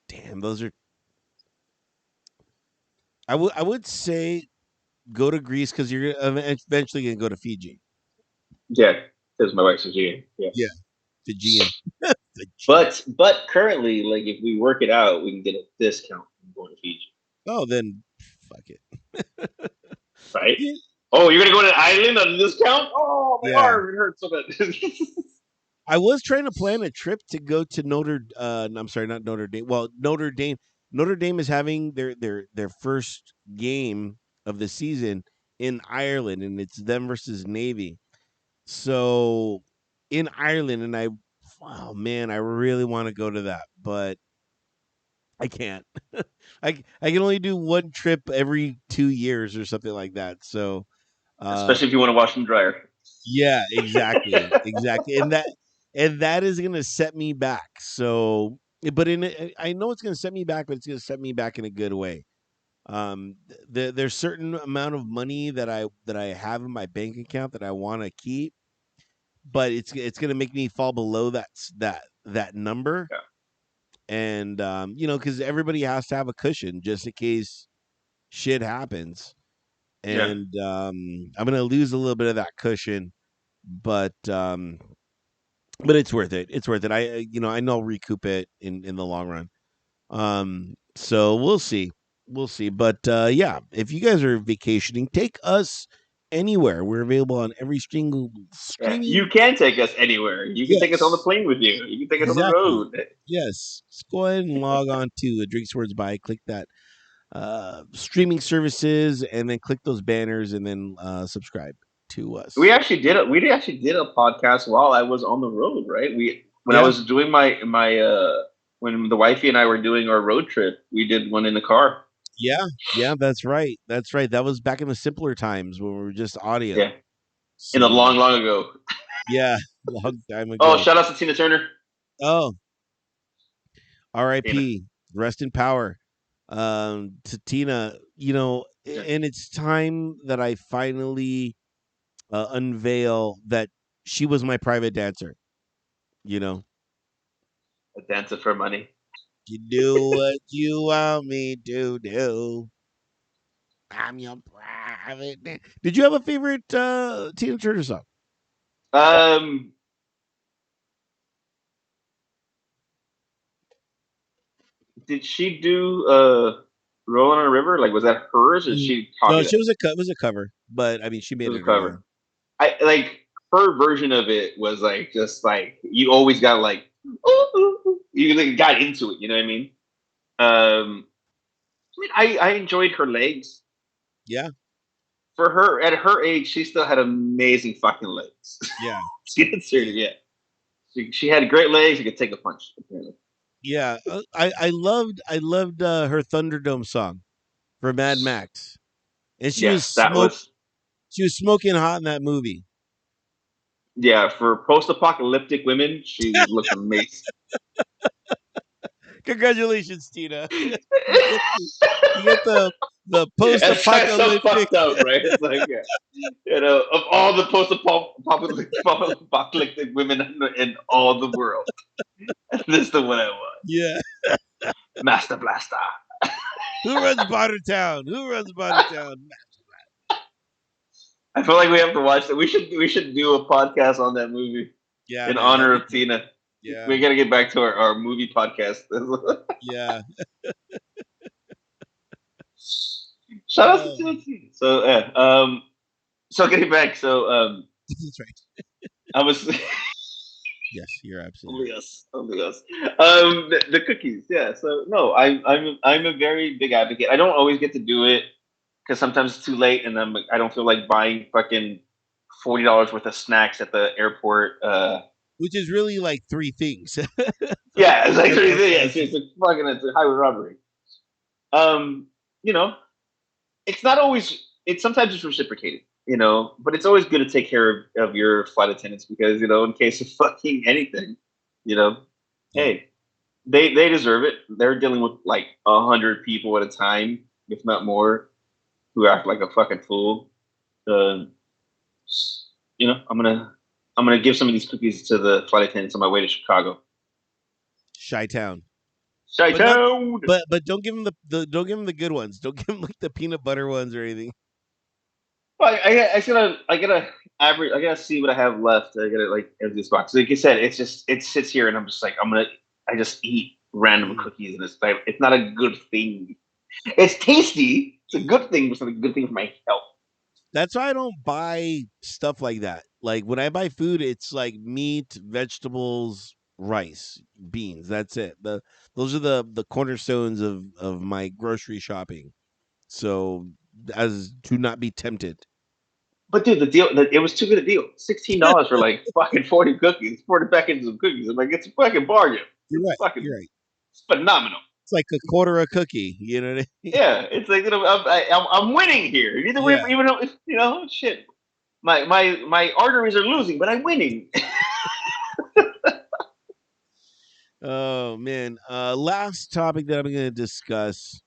Damn, those are. I would say go to Greece because you're eventually gonna go to Fiji. Yeah, because my wife's Fijian. Yeah, Yes. Fijian, Fijian. But currently, like if we work it out, we can get a discount from going to Fiji, Oh, then fuck it. right? Yeah, Oh, you're gonna go to an island on a discount? Oh, my yeah. arm it hurts so bad. I was trying to plan a trip to go to I'm sorry, not Notre Dame. Well, Notre Dame. Notre Dame is having their first game of the season in Ireland, and it's them versus Navy. So in Ireland, and oh man, I really want to go to that, but I can't. I can only do one trip every 2 years or something like that. So uh, Especially if you want to wash them dryer. yeah, exactly, exactly, and that is gonna set me back. So, but I know it's gonna set me back, but it's gonna set me back in a good way. There's certain amount of money that I have in my bank account that I want to keep, but it's gonna make me fall below that number, Yeah, and because everybody has to have a cushion just in case shit happens, yeah, and I'm gonna lose a little bit of that cushion, but it's worth it. It's worth it. I know I'll recoup it in the long run. So we'll see. We'll see. But yeah, if you guys are vacationing, take us anywhere. We're available on every yeah. You streaming. can take us anywhere. You can take us on the Yes, plane with you. You can take us on the exactly. road. Yes. Just go ahead and log on to a Drinks Words By. Click that streaming services, and then click those banners, and then subscribe to us. We actually did a podcast while I was on the road, right? We when I Yeah. was doing my when the wifey and I were doing our road trip, we did one in the car. Yeah. Yeah. That's right. That's right. That was back in the simpler times when we were just audio. Yeah, in the So long ago. yeah, long time Oh, ago. shout out to Tina Turner. Oh, Tina. R.I.P. Rest in power. To Tina, Yeah. and it's time that I finally unveil that she was my private dancer. You know, A dancer for money. you do what you want me to do. I'm your private. Did you have a favorite Tina Turner song? Um, did she do "Roll on a River"? Like, was that hers, or did Mm, she no, copy she that? was it was a cover, but I mean, she It made was it a her cover. own. I like her version of it was like just like you always got like ooh, ooh, ooh. You like got into it. You know what I mean? I mean, I enjoyed her legs. Yeah, For her at her age, she still had amazing fucking legs. yeah, She considered, yeah. yeah. She had great legs. She could take a punch. Apparently. Yeah, I loved her Thunderdome song for Mad Max, and Yes, that was she was smoking hot in that movie. yeah. For post-apocalyptic women, she looked amazing. Congratulations, Tina! You get the post That's kind of so apocalyptic. fucked up, right? It's like of all the post-apocalyptic women in all the world, this is the one I want. Yeah, Master Blaster. who runs Bartertown? Who runs Bartertown? I feel like we have to watch that. We should do a podcast on that movie Yeah, in man, that'd honor be of cool. Tina. Yeah, We got to get back to our movie podcast. yeah. Shout out to Tina. So yeah, so getting back, so That's right. I was Yes, you're absolutely Only right. us. Only us. The cookies. Yeah. So no, I'm a very big advocate. I don't always get to do it because sometimes it's too late, and I don't feel like buying fucking $40 worth of snacks at the airport. Which is really like three things. Yeah, it's like That- that- yeah, that's it's just a fucking it's a highway robbery. Um, you know, it's not always. It's sometimes it's reciprocated. But it's always good to take care of your flight attendants because in case of fucking anything, you know, yeah. hey, they deserve it. They're dealing with like 100 people at a time, if not more, who act like a fucking fool. Uh, I'm gonna give some of these cookies to the flight attendants on my way to Chicago. Shy town. But not Chi-town! but don't give them the don't give them the good ones. Don't give them like the peanut butter ones or anything. Well, I gotta average. I gotta see what I have left. I gotta like empty this box. Like you said, it sits here, and I'm just like I just eat random Mm. cookies, and it's not a good thing. It's tasty. It's a good thing, but it's not a good thing for my health. That's why I don't buy stuff like that. Like when I buy food, it's like meat, vegetables, rice, beans. That's it. Those are the cornerstones of my grocery shopping. So as to not be tempted. But dude, it was too good a deal. $16 for like fucking 40 cookies, 40 packets of cookies. I'm like, it's a fucking bargain. You're It's right. fucking You're right. it's phenomenal. It's like a quarter a cookie. You know what I mean? Yeah, it's like I'm winning here. Either way, Yeah. even though shit, my arteries are losing, but I'm winning. Oh man. Last topic that I'm going to discuss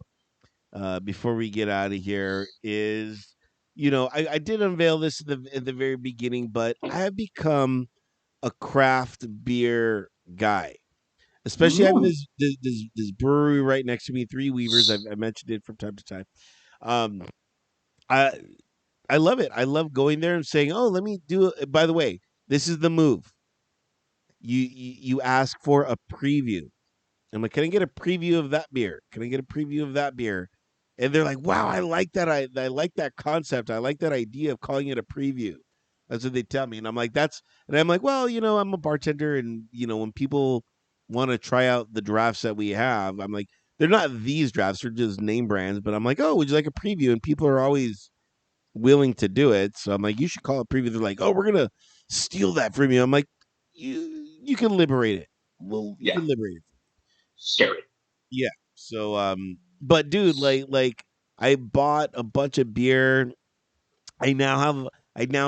before we get out of here is, I did unveil this at the very beginning, but I have become a craft beer guy. Especially having Ooh, this brewery right next to me, Three Weavers. I mentioned it from time to time. Um, I I love it. I love going there and saying, "Oh, let me do it." By the way, this is the move. You ask for a preview. I'm like, "Can I get a preview of that beer? Can I get a preview of that beer?" And they're like, "Wow, I like that. I like that concept. I like that idea of calling it a preview." That's what they tell me, and I'm like, "That's." And I'm like, "Well, I'm a bartender, and when people want to try out the drafts that we have, I'm like, they're not these drafts; they're just name brands." But I'm like, "Oh, would you like a preview?" And people are always willing to do it, so I'm like, "You should call it preview." They're like, "Oh, we're gonna steal that from you." I'm like, "You can liberate it. Well, you yeah, can liberate it." scary. Yeah. So but dude, like I bought a bunch of beer. I now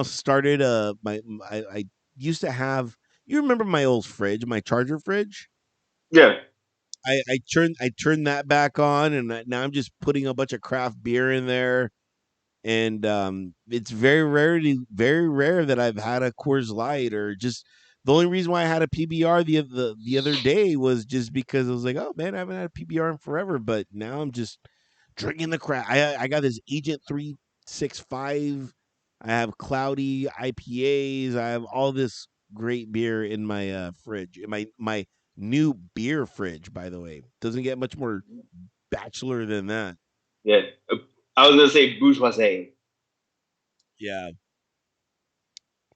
started I used to have, you remember my old fridge, my charger fridge? Yeah, I turned that back on, and now I'm just putting a bunch of craft beer in there. And it's very rare that I've had a Coors Light, or just the only reason why I had a PBR the other day was just because I was like, oh man, I haven't had a PBR in forever, but now I'm just drinking the crap. I got this Agent 365. I have cloudy IPAs. I have all this great beer in my fridge. In my new beer fridge, by the way. Doesn't get much more bachelor than that. yeah. I was gonna say bourgeoisie. Yeah.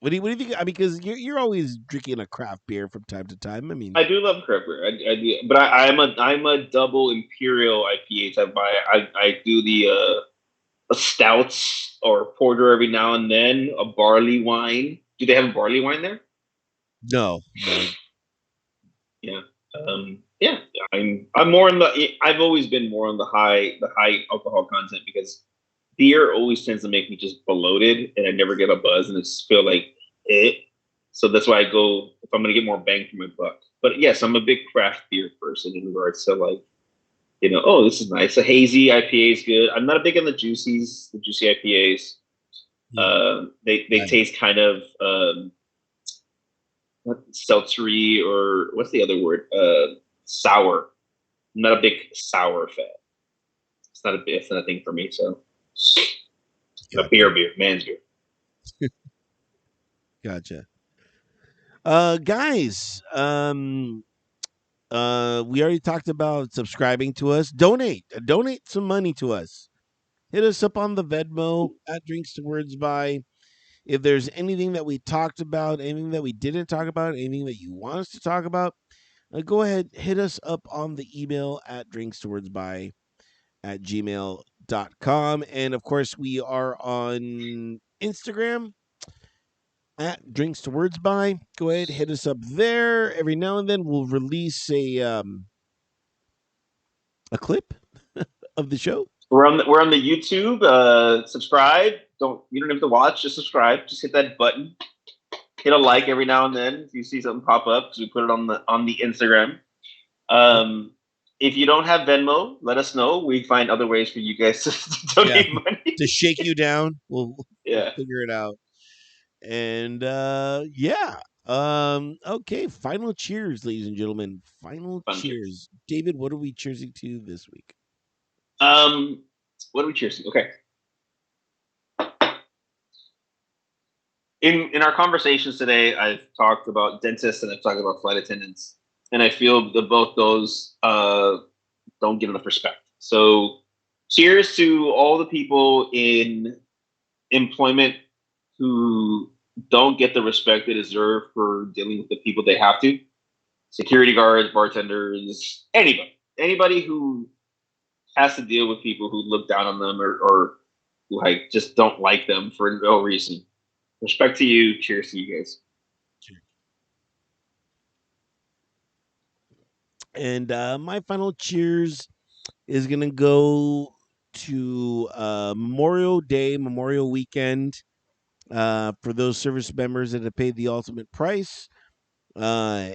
What do you think? I mean, because you're always drinking a craft beer from time to time. I mean, I do love craft beer. I do, but I'm a double imperial IPA type buy. I do the a stouts or porter every now and then. A barley wine. Do they have a barley wine there? no, no. Yeah. Yeah. I'm more on the. I've always been more on the high alcohol content because beer always tends to make me just bloated and I never get a buzz and I just feel like it. So that's why I go if I'm gonna get more bang for my buck. But yes, I'm a big craft beer person in regards to like oh, this is nice. A hazy IPA is good. I'm not a big on the juicy IPAs. Hmm, They got it. taste kind of seltzery or what's the other word? Sour. I'm not a big sour fan. It's not a thing for me. So a Gotcha. man's beer. Gotcha. Guys, we already talked about subscribing to us. Donate some money to us. Hit us up on the Venmo at Drinks to Words by. If there's anything that we talked about, anything that we didn't talk about, anything that you want us to talk about, go ahead, hit us up on the email at drinkstowardsby@gmail.com. And of course, we are on Instagram at Drinks to Words By. Go ahead, hit us up there. Every now and then we'll release a clip of the show. We're on the YouTube. Subscribe. You don't have to watch. Just subscribe. Just hit that button. Hit a like every now and then if you see something pop up because we put it on the Instagram. Yep. If you don't have Venmo, let us know. We find other ways for you guys to Yeah. donate money. To shake you down, we'll Yeah, figure it out. And yeah. Okay, final cheers, ladies and gentlemen. Final fun cheers. cheers. David, what are we cheersing to this week? Um, what are we cheersing? Okay. In our conversations today, I've talked about dentists and I've talked about flight attendants, and I feel that both those don't get enough respect. So, cheers to all the people in employment who don't get the respect they deserve for dealing with the people they have to. Security guards, bartenders, anybody who has to deal with people who look down on them or like just don't like them for no reason. Respect to you. Cheers to you guys. And my final cheers is gonna go to Memorial Day, Memorial Weekend, for those service members that have paid the ultimate price. For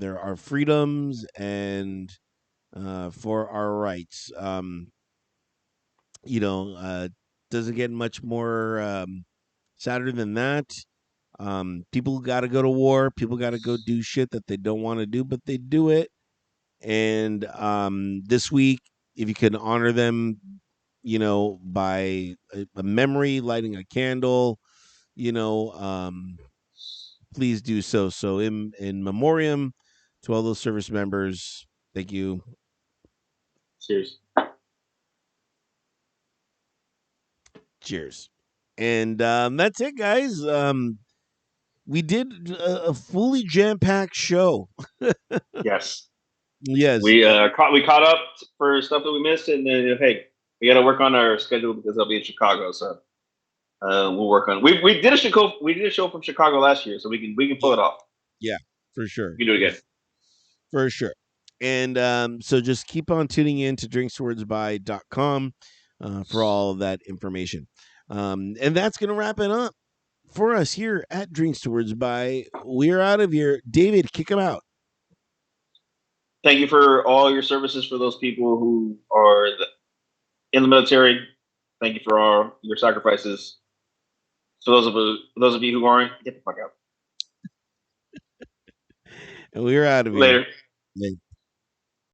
our freedoms and for our rights. You know, uh, doesn't get much more sadder than that. People got to go to war. People got to go do shit that they don't want to do, but they do it. And this week, if you can honor them, by a memory, lighting a candle, you know, please do so. So in memoriam to all those service members, thank you. Cheers. Cheers. And that's it, guys. We did a fully jam packed show. Yes. Yes. We caught up for stuff that we missed, and then hey, we got to work on our schedule because I'll be in Chicago, so we'll work on. We did a show from Chicago last year, so we can pull it off. Yeah, for sure. We can do it again. For sure. And so just keep on tuning in to drinkswordsby.com for all of that information. And that's going to wrap it up for us here at Drinks to Words By. We're out of here. David, kick them out. Thank you for all your services for those people who are in the military. Thank you for all your sacrifices. For those of you who aren't, get the fuck out. And we're out of here. Later. Later.